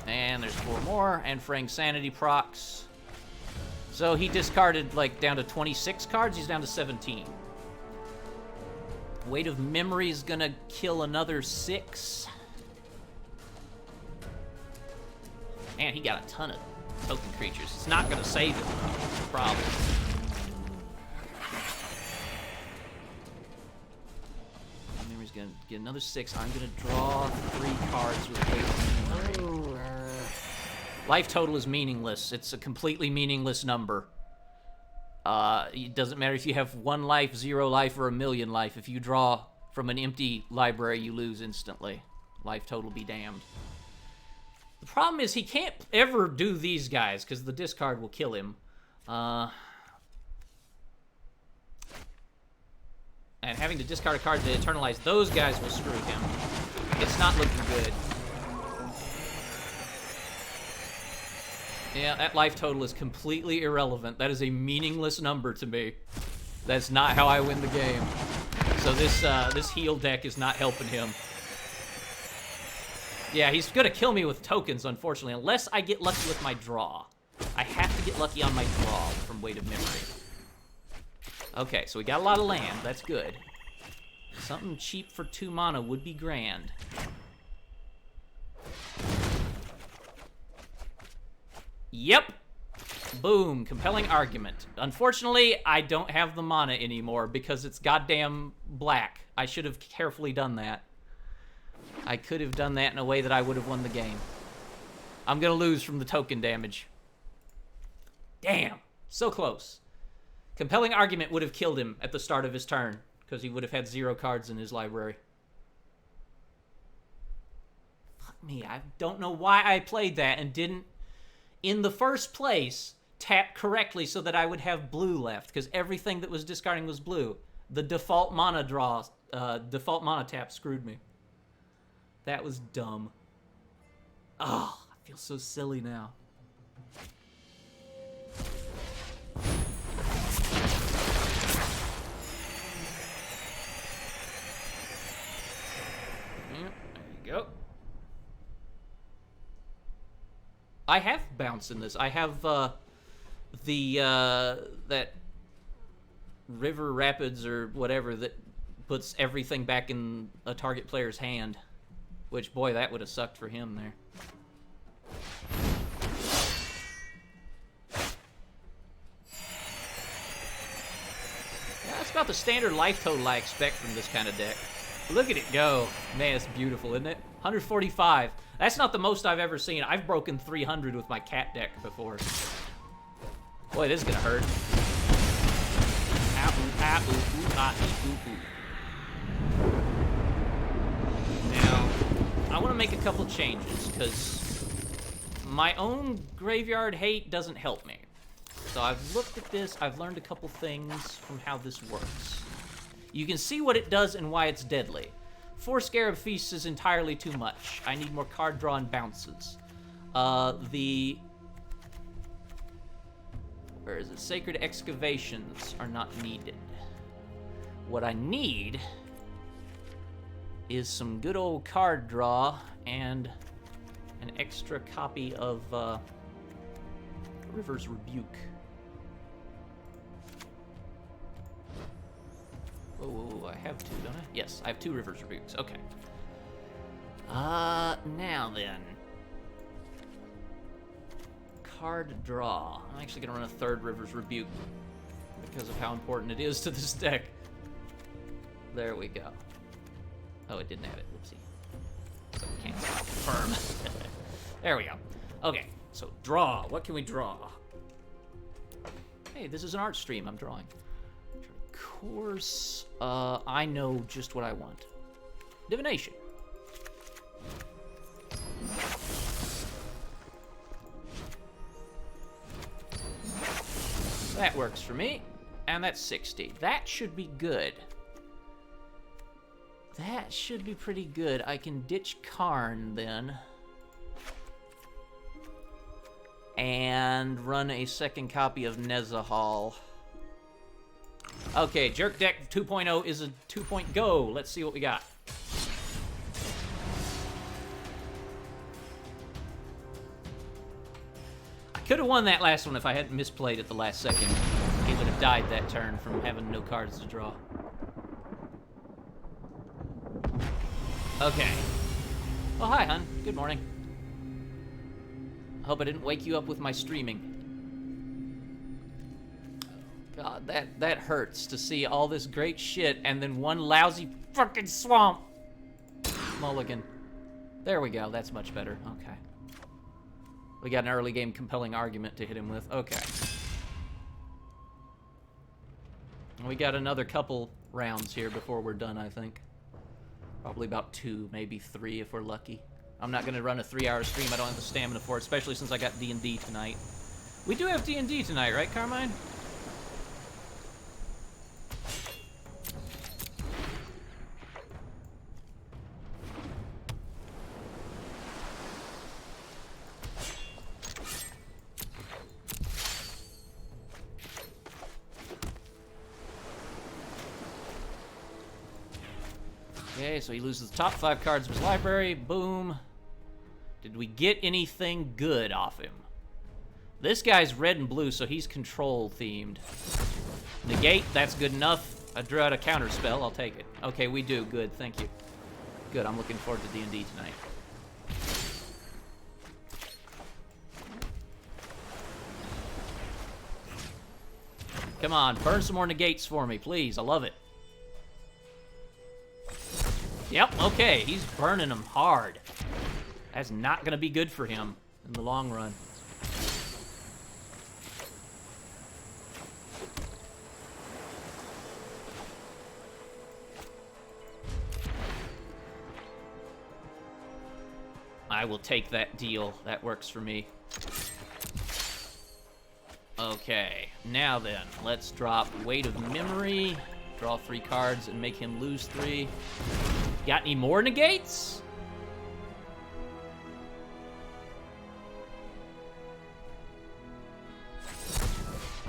And there's 4 more, and Fraying Sanity procs. So he discarded, like, down to 26 cards. He's down to 17. Weight of Memory is gonna kill another 6. Man, he got a ton of token creatures. It's not gonna save him, though. That's the problem. Memory's gonna get another 6. I'm gonna draw 3 cards with Weight of Memory. Life total is meaningless. It's a completely meaningless number. It doesn't matter if you have 1 life, 0 life, or 1,000,000 life. If you draw from an empty library, you lose instantly. Life total be damned. The problem is he can't ever do these guys, because the discard will kill him. And having to discard a card to eternalize those guys will screw him. It's not looking good. Yeah, that life total is completely irrelevant. That is a meaningless number to me. That's not how I win the game. So this heal deck is not helping him. Yeah, he's gonna kill me with tokens, unfortunately, unless I get lucky with my draw. I have to get lucky on my draw from Weight of Memory. Okay, so we got a lot of land. That's good. Something cheap for 2 mana would be grand. Yep. Boom. Compelling Argument. Unfortunately, I don't have the mana anymore because it's goddamn black. I should have carefully done that. I could have done that in a way that I would have won the game. I'm gonna lose from the token damage. Damn. So close. Compelling Argument would have killed him at the start of his turn because he would have had 0 cards in his library. Fuck me. I don't know why I played that and didn't, in the first place, tap correctly so that I would have blue left, because everything that was discarding was blue. The default mana draw, default mana tap screwed me. That was dumb. Oh, I feel so silly now. Yep, there you go. I have bounce in this. I have that river rapids or whatever that puts everything back in a target player's hand. Which, boy, that would have sucked for him there. Yeah, that's about the standard life total I expect from this kind of deck. Look at it go. Man, it's beautiful, isn't it? 145. That's not the most I've ever seen. I've broken 300 with my cat deck before. Boy, this is gonna hurt. Now, I want to make a couple changes, because my own graveyard hate doesn't help me. So I've looked at this, I've learned a couple things from how this works. You can see what it does and why it's deadly. 4 Scarab Feasts is entirely too much. I need more card draw and bounces. Where is it? Sacred Excavations are not needed. What I need is some good old card draw and an extra copy of River's Rebuke. Oh, I have 2, don't I? Yes, I have 2 River's Rebukes. Okay. Now then. Card draw. I'm actually going to run a 3rd River's Rebuke because of how important it is to this deck. There we go. Oh, it didn't have it. Whoopsie. So we can't confirm. There we go. Okay, so draw. What can we draw? Hey, this is an art stream. I'm drawing. Of course, I know just what I want. Divination. That works for me. And that's 60. That should be good. That should be pretty good. I can ditch Karn then. And run a second copy of Nezahal. Okay, Jerk Deck 2.0 is a 2-point go. Let's see what we got. I could have won that last one if I hadn't misplayed at the last second. He would have died that turn from having no cards to draw. Okay. Oh, hi, hon. Good morning. I hope I didn't wake you up with my streaming. God, that hurts to see all this great shit and then one lousy fucking swamp. Mulligan. There we go. That's much better. Okay. We got an early game compelling argument to hit him with. Okay. We got another couple rounds here before we're done, I think. Probably about 2, maybe 3 if we're lucky. I'm not going to run a 3-hour stream. I don't have the stamina for it, especially since I got D&D tonight. We do have D&D tonight, right, Carmine? Okay, so he loses the top 5 cards of his library. Boom. Did we get anything good off him? This guy's red and blue, so he's control-themed. Negate, that's good enough. I drew out a counter spell. I'll take it. Okay, we do. Good, thank you. Good, I'm looking forward to D&D tonight. Come on, burn some more negates for me, please. I love it. Yep, okay, he's burning them hard. That's not going to be good for him in the long run. I will take that deal. That works for me. Okay, now then, let's drop Weight of Memory, draw 3 cards, and make him lose 3. Got any more negates?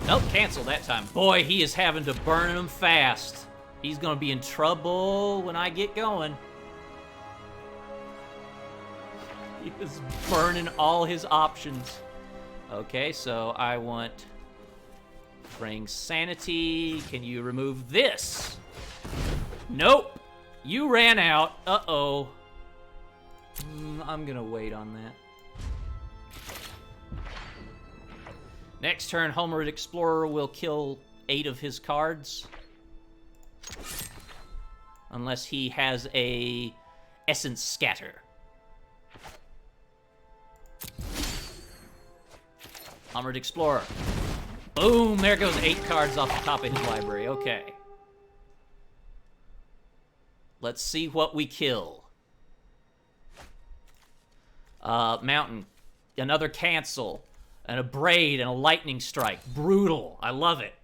Nope, cancel that time. Boy, he is having to burn them fast. He's gonna be in trouble when I get going. He is burning all his options. Okay, so I want Bring Sanity. Can you remove this? Nope. You ran out. Uh-oh. I'm gonna wait on that. Next turn, Homered Explorer will kill 8 of his cards. Unless he has a Essence Scatter. Homered Explorer. Boom! There goes 8 cards off the top of his library. Okay. Let's see what we kill. Mountain. Another cancel. And a braid and a lightning strike. Brutal. I love it.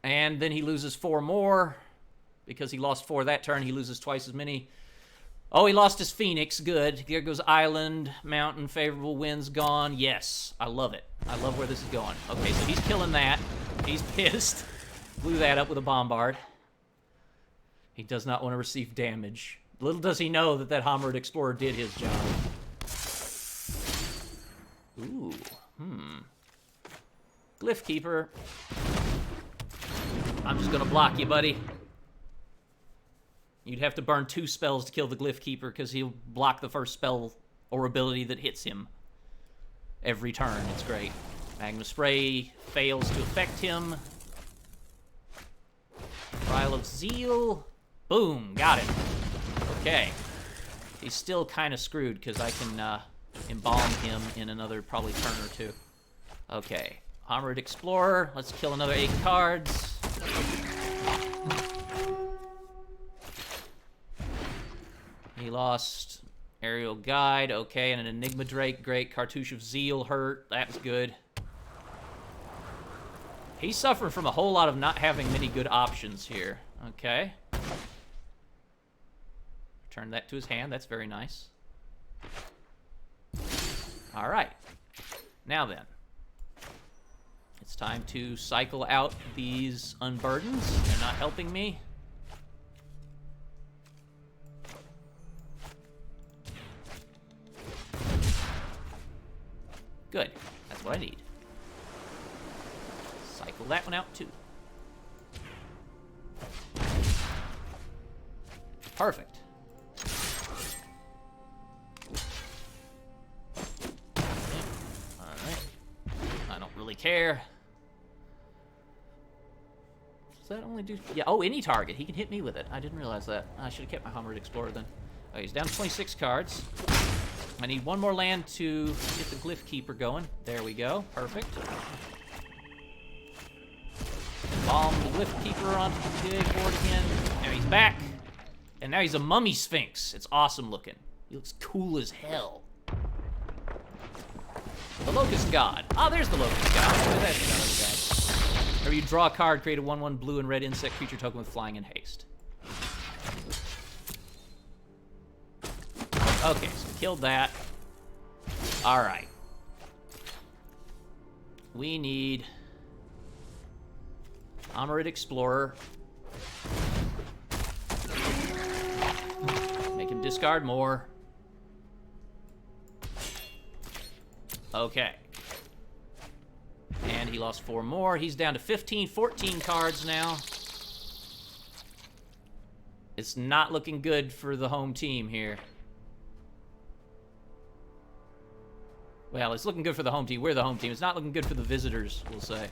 And then he loses 4 more. Because he lost 4 that turn, he loses twice as many. Oh, he lost his Phoenix. Good. There goes Island, Mountain, Favorable Winds, gone. Yes. I love it. I love where this is going. Okay, so he's killing that. He's pissed. Blew that up with a Bombard. He does not want to receive damage. Little does he know that that Homered Explorer did his job. Ooh. Glyph Keeper. I'm just gonna block you, buddy. You'd have to burn 2 spells to kill the Glyph Keeper because he'll block the first spell or ability that hits him every turn. It's great. Magma Spray fails to affect him. Trial of Zeal. Boom, got it. Okay. He's still kind of screwed because I can embalm him in another probably turn or 2. Okay. Homered Explorer. Let's kill another 8 cards. He lost Aerial Guide, okay, and an Enigma Drake, great. Cartouche of Zeal hurt, that's good. He's suffering from a whole lot of not having many good options here. Okay. Return that to his hand. That's very nice. All right. Now then. It's time to cycle out these unburdens. They're not helping me. Good. That's what I need. Cycle that one out, too. Perfect. Alright. I don't really care. Does that only do... Yeah, oh, any target. He can hit me with it. I didn't realize that. I should have kept my Homered Explorer then. Oh, he's down to 26 cards. I need one more land to get the Glyph Keeper going. There we go. Perfect. Bomb the Glyph Keeper onto the big board again. Now he's back. And now he's a Mummy Sphinx. It's awesome looking. He looks cool as hell. The Locust God. Ah, there's the Locust God. Look at that guy. Whenever you draw a card, create a 1/1 blue and red insect creature token with flying and haste. Okay, so we killed that. Alright. We need... Armored Explorer. Make him discard more. Okay. And he lost 4 more. He's down to 15, 14 cards now. It's not looking good for the home team here. Well, it's looking good for the home team. We're the home team. It's not looking good for the visitors, we'll say.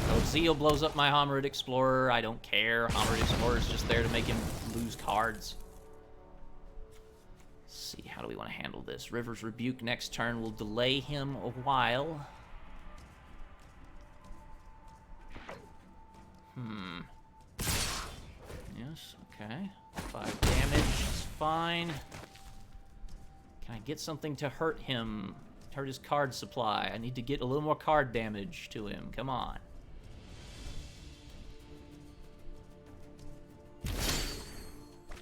So Zeal blows up my Homered Explorer. I don't care. Homered Explorer is just there to make him lose cards. Let's see, how do we want to handle this? River's Rebuke next turn will delay him a while. Yes, okay. 5 damage is fine. Can I get something to hurt him? Hurt his card supply. I need to get a little more card damage to him. Come on.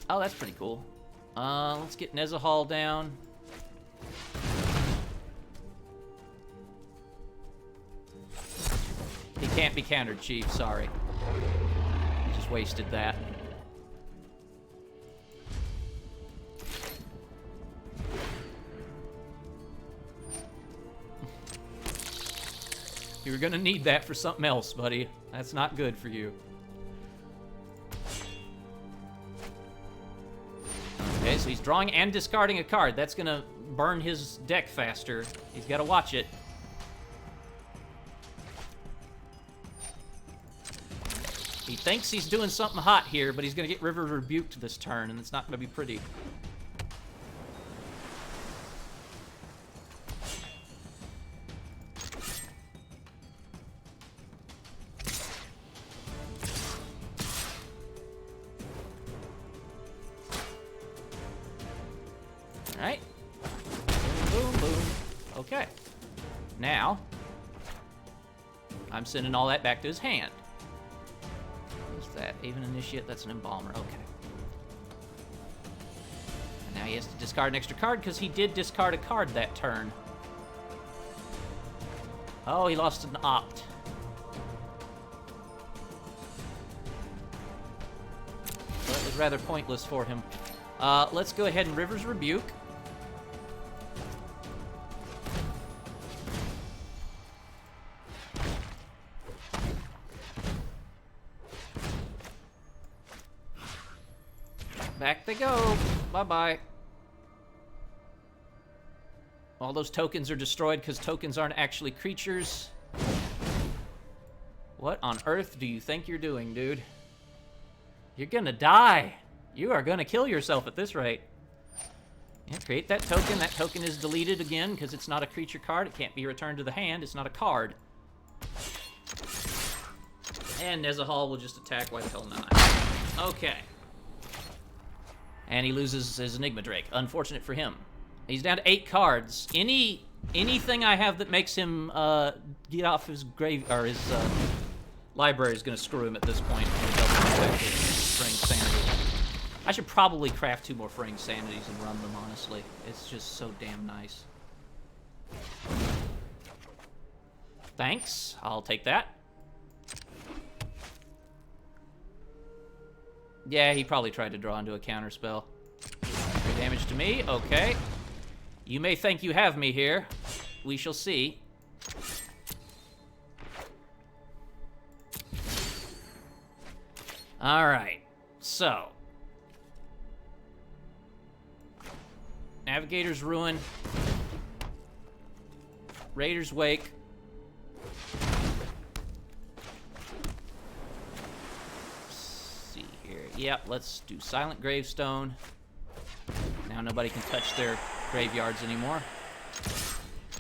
Oh, that's pretty cool. Let's get Nezahal down. He can't be countered, Chief. Sorry. He just wasted that. You're gonna need that for something else, buddy. That's not good for you. Okay, so he's drawing and discarding a card. That's gonna burn his deck faster. He's gotta watch it. He thinks he's doing something hot here, but he's gonna get River Rebuked this turn, and it's not gonna be pretty. Alright. Boom, boom, boom. Okay. Now, I'm sending all that back to his hand. What's that? Even Initiate? That's an Embalmer. Okay. And now he has to discard an extra card because he did discard a card that turn. Oh, he lost an Opt. So that was rather pointless for him. Let's go ahead and River's Rebuke. Back they go. Bye-bye. All those tokens are destroyed because tokens aren't actually creatures. What on earth do you think you're doing, dude? You're gonna die. You are gonna kill yourself at this rate. Yeah, create that token. That token is deleted again because it's not a creature card. It can't be returned to the hand. It's not a card. And Nezahal will just attack. Why the hell not? Okay. And he loses his Enigma Drake. Unfortunate for him. He's down to 8 cards. Anything I have that makes him get off his grave or his library is going to screw him at this point. Fraying Sanity. I should probably craft 2 more Fraying Sanities and run them, honestly. It's just so damn nice. Thanks. I'll take that. Yeah, he probably tried to draw into a counterspell. 3 damage to me. Okay. You may think you have me here. We shall see. Alright. So. Navigator's Ruin. Raider's Wake. Yep, let's do Silent Gravestone. Now nobody can touch their graveyards anymore.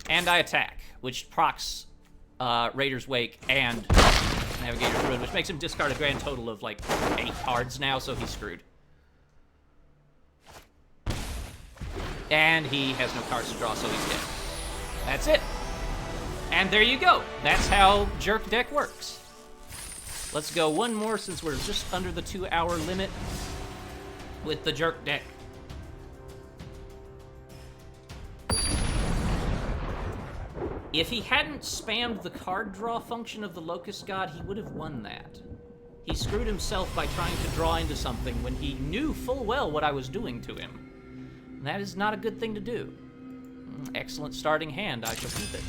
And I attack, which procs Raider's Wake and Navigator's Ruin, which makes him discard a grand total of like 8 cards now, so he's screwed. And he has no cards to draw, so he's dead. That's it. And there you go. That's how Jerk deck works. Let's go one more since we're just under the 2-hour limit with the Jerk deck. If he hadn't spammed the card draw function of the Locust God, he would have won that. He screwed himself by trying to draw into something when he knew full well what I was doing to him. And that is not a good thing to do. Excellent starting hand, I shall keep it.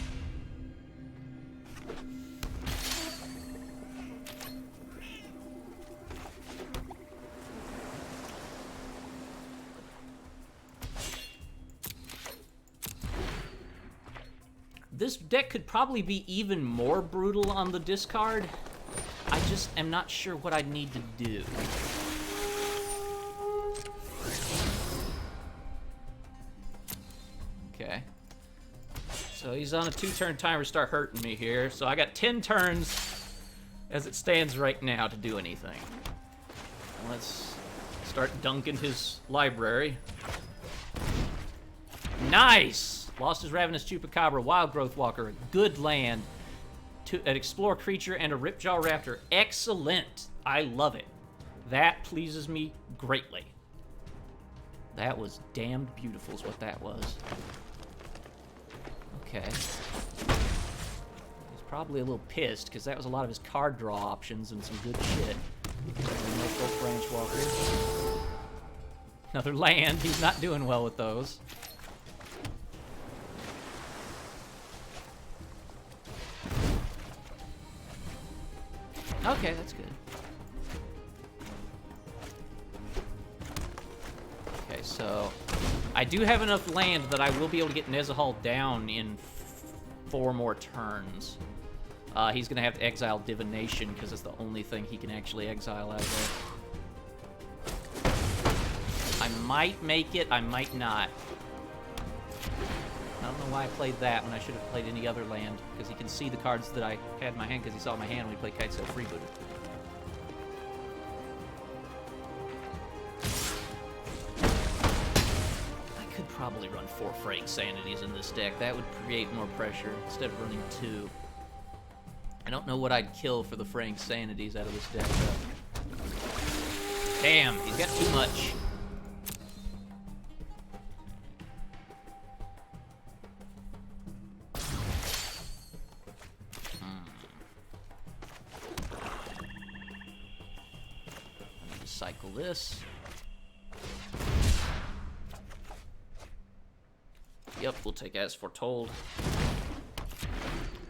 This deck could probably be even more brutal on the discard. I just am not sure what I need to do. Okay. So he's on a 2-turn timer to start hurting me here. So I got 10 turns as it stands right now to do anything. Let's start dunking his library. Nice! Lost his Ravenous Chupacabra, Wild Growth Walker, a good land, an Explore Creature, and a Ripjaw Raptor. Excellent! I love it. That pleases me greatly. That was damned beautiful is what that was. Okay. He's probably a little pissed, because that was a lot of his card draw options and some good shit. No full Branch Walker. Another land. He's not doing well with those. Okay, that's good. Okay, so I do have enough land that I will be able to get Nezahal down in 4 more turns. He's going to have to exile Divination because it's the only thing he can actually exile out of there. I might make it, I might not. I don't know why I played that when I should have played any other land, because he can see the cards that I had in my hand because he saw my hand when he played Kitesail Freebooter. I could probably run 4 Fraying Sanities in this deck. That would create more pressure instead of running 2. I don't know what I'd kill for the Fraying Sanities out of this deck, though. Damn, he's got too much. Cycle this. Yep, we'll take As Foretold.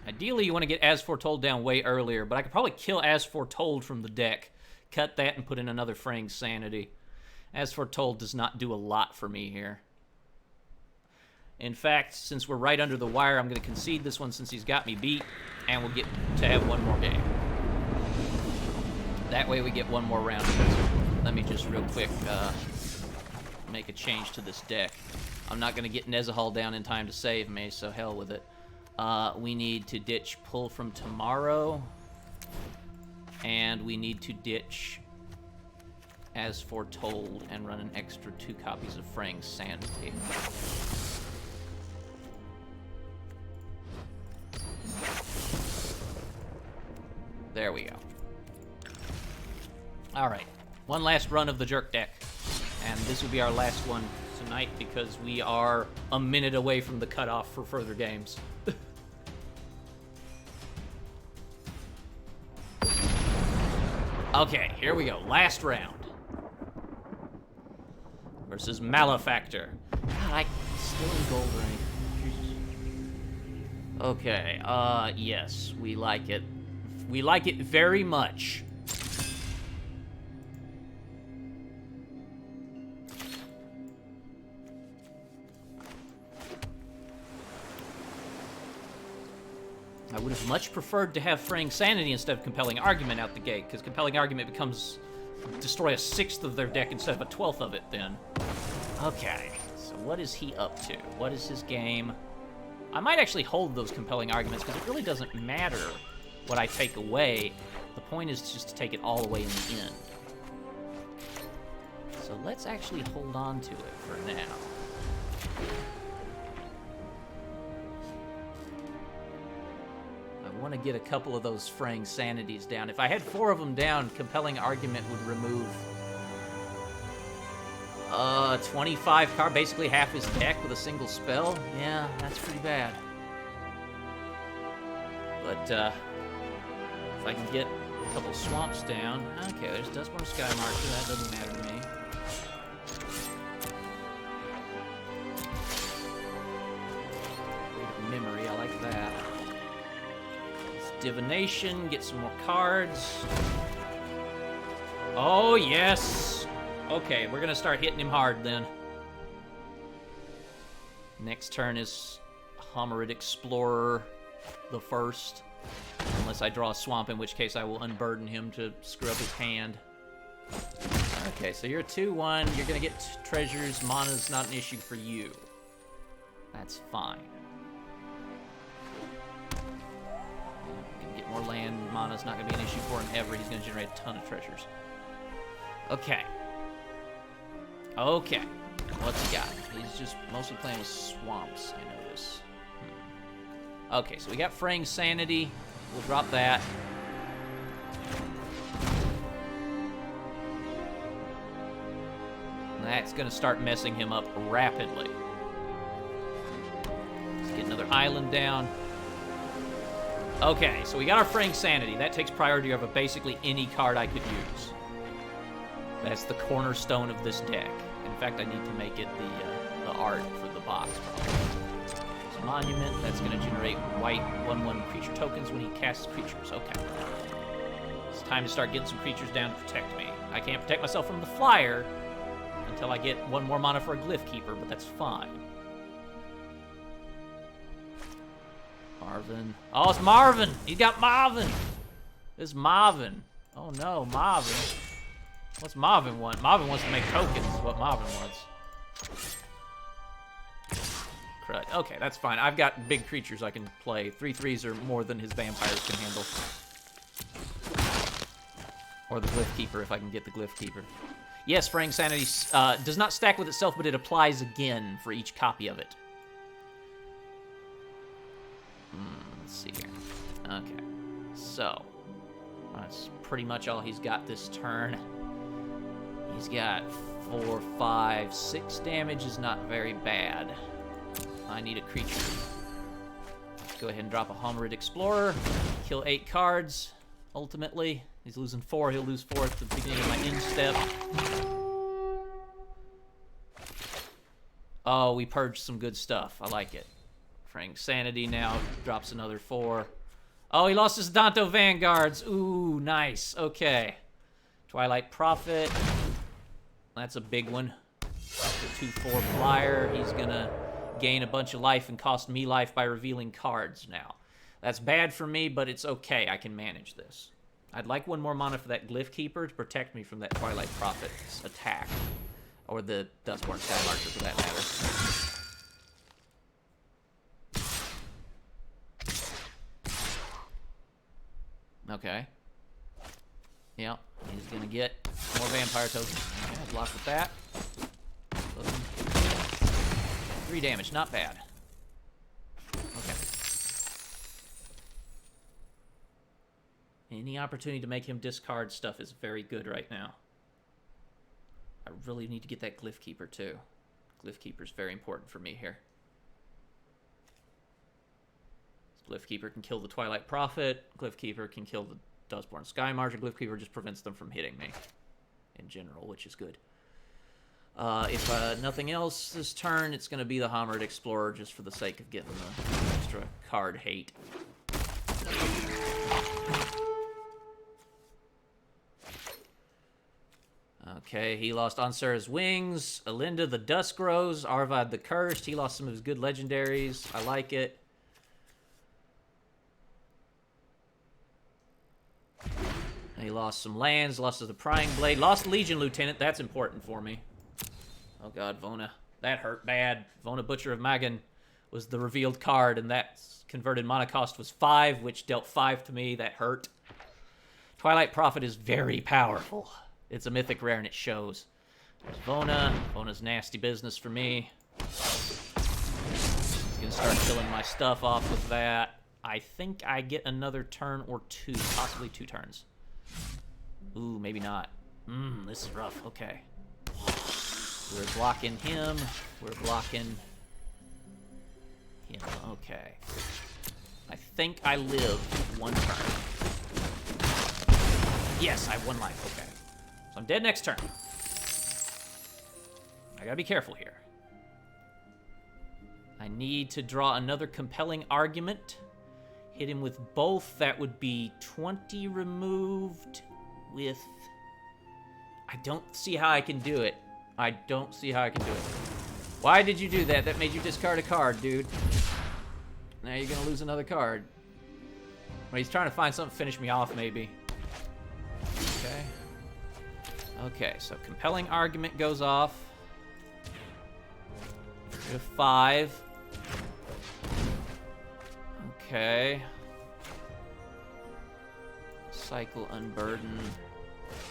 Ideally, you want to get As Foretold down way earlier, but I could probably kill As Foretold from the deck. Cut that and put in another Fraying Sanity. As Foretold does not do a lot for me here. In fact, since we're right under the wire, I'm going to concede this one since he's got me beat, and we'll get to have one more game. That way we get one more round. Let me just real quick make a change to this deck. I'm not going to get Nezahal down in time to save me, so hell with it. We need to ditch Pull from Tomorrow, and we need to ditch As Foretold and run an extra 2 copies of Fraying Sanity. There we go. Alright, one last run of the jerk deck. And this will be our last one tonight because we are a minute away from the cutoff for further games. Okay, here we go. Last round. Versus Malefactor. God, I'm still in gold rank. Okay, yes, we like it. We like it very much. I would have much preferred to have Fraying Sanity instead of Compelling Argument out the gate, because Compelling Argument becomes destroy a sixth of their deck instead of a 12th of it then. Okay, so what is he up to? What is his game? I might actually hold those Compelling Arguments, because it really doesn't matter what I take away. The point is just to take it all away in the end. So let's actually hold on to it for now. I want to get a couple of those Fraying Sanities down. If I had 4 of them down, Compelling Argument would remove 25 card, basically half his deck with a single spell. Yeah, that's pretty bad. But if I can get a couple swamps down. Okay, there's Dustborn Sky Marcher. That doesn't matter to me. Memory, I like that. Divination, get some more cards. Oh, yes. Okay, we're gonna start hitting him hard then. Next turn is Homerid Explorer the first. Unless I draw a swamp, in which case I will unburden him to screw up his hand. Okay, so you're a 2-1. You're gonna get treasures. Mana's not an issue for you. That's fine. Get more land. Mana's not going to be an issue for him ever. He's going to generate a ton of treasures. Okay. Okay. What's he got? He's just mostly playing with swamps, I notice. Okay, so we got Fraying Sanity. We'll drop that. That's going to start messing him up rapidly. Let's get another island down. Okay, so we got our Fraying Sanity. That takes priority over basically any card I could use. That's the cornerstone of this deck. In fact, I need to make it the art for the box. So Monument, that's going to generate white 1/1 creature tokens when he casts creatures. Okay. It's time to start getting some creatures down to protect me. I can't protect myself from the flyer until I get 1 more mana for a Glyph Keeper, but that's fine. Marvin. Oh, it's Marvin! He got Marvin! This is Marvin. Oh no, Marvin. What's Marvin want? Marvin wants to make tokens, is what Marvin wants. Crud. Okay, that's fine. I've got big creatures I can play. 3/3s are more than his vampires can handle. Or the Glyph Keeper, if I can get the Glyph Keeper. Yes, Fraying Sanity does not stack with itself, but it applies again for each copy of it. Let's see here. Okay. So, that's pretty much all he's got this turn. He's got 4, 5, 6 damage is not very bad. I need a creature. Let's go ahead and drop a Homerid Explorer. Kill 8 cards, ultimately. He's losing 4. He'll lose 4 at the beginning of my end step. Oh, we purged some good stuff. I like it. Fraying Sanity now drops another 4. Oh, he lost his Danto Vanguards. Ooh, nice. Okay. Twilight Prophet. That's a big one. The 2/4 flyer. He's gonna gain a bunch of life and cost me life by revealing cards now. That's bad for me, but it's okay. I can manage this. I'd like 1 more mana for that Glyph Keeper to protect me from that Twilight Prophet's attack. Or the Dustborn Sky Marcher, for that matter. Okay. Yep, he's gonna get more vampire tokens. Okay, block with that. 3 damage, not bad. Okay. Any opportunity to make him discard stuff is very good right now. I really need to get that Glyph Keeper too. Glyph Keeper is very important for me here. Glyph Keeper can kill the Twilight Prophet. Glyph Keeper can kill the Dustborn Sky Marcher. Glyph Keeper just prevents them from hitting me in general, which is good. If nothing else this turn, it's going to be the Hammered Explorer just for the sake of getting the extra card hate. Okay, he lost Ansara's Wings, Alinda the Dusk Rose, Arvad the Cursed. He lost some of his good legendaries. I like it. And he lost some lands, lost the Prying Blade, lost Legion Lieutenant. That's important for me. Oh god, Vona. That hurt bad. Vona Butcher of Magan was the revealed card, and that converted mana cost was 5, which dealt 5 to me. That hurt. Twilight Prophet is very powerful. It's a mythic rare, and it shows. There's Vona. Vona's nasty business for me. He's gonna start killing my stuff off with that. I think I get another turn or 2, possibly 2 turns. Ooh, maybe not. This is rough. Okay. We're blocking him. We're blocking him. Okay. I think I live 1 turn. Yes, I have 1 life. Okay. So I'm dead next turn. I gotta be careful here. I need to draw another compelling argument. Hit him with both. That would be 20 removed with... I don't see how I can do it. I don't see how I can do it. Why did you do that? That made you discard a card, dude. Now you're gonna lose another card. Well, he's trying to find something to finish me off, maybe. Okay. Okay, so compelling argument goes off. Get a 5. Okay. Cycle Unburden.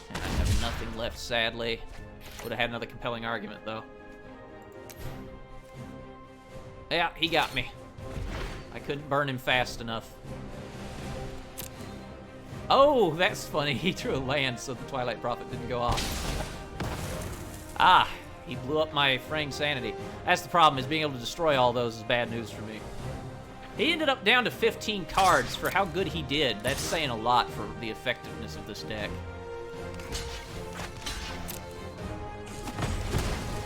And I have nothing left, sadly. Would have had another compelling argument, though. Yeah, he got me. I couldn't burn him fast enough. Oh, that's funny. He threw a land so the Twilight Prophet didn't go off. Ah, he blew up my fraying sanity. That's the problem, is being able to destroy all those is bad news for me. He ended up down to 15 cards for how good he did. That's saying a lot for the effectiveness of this deck.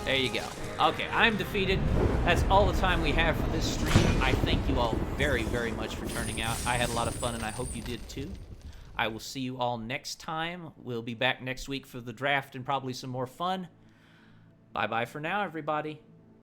There you go. Okay, I'm defeated. That's all the time we have for this stream. I thank you all very, very much for turning out. I had a lot of fun, and I hope you did too. I will see you all next time. We'll be back next week for the draft and probably some more fun. Bye-bye for now, everybody.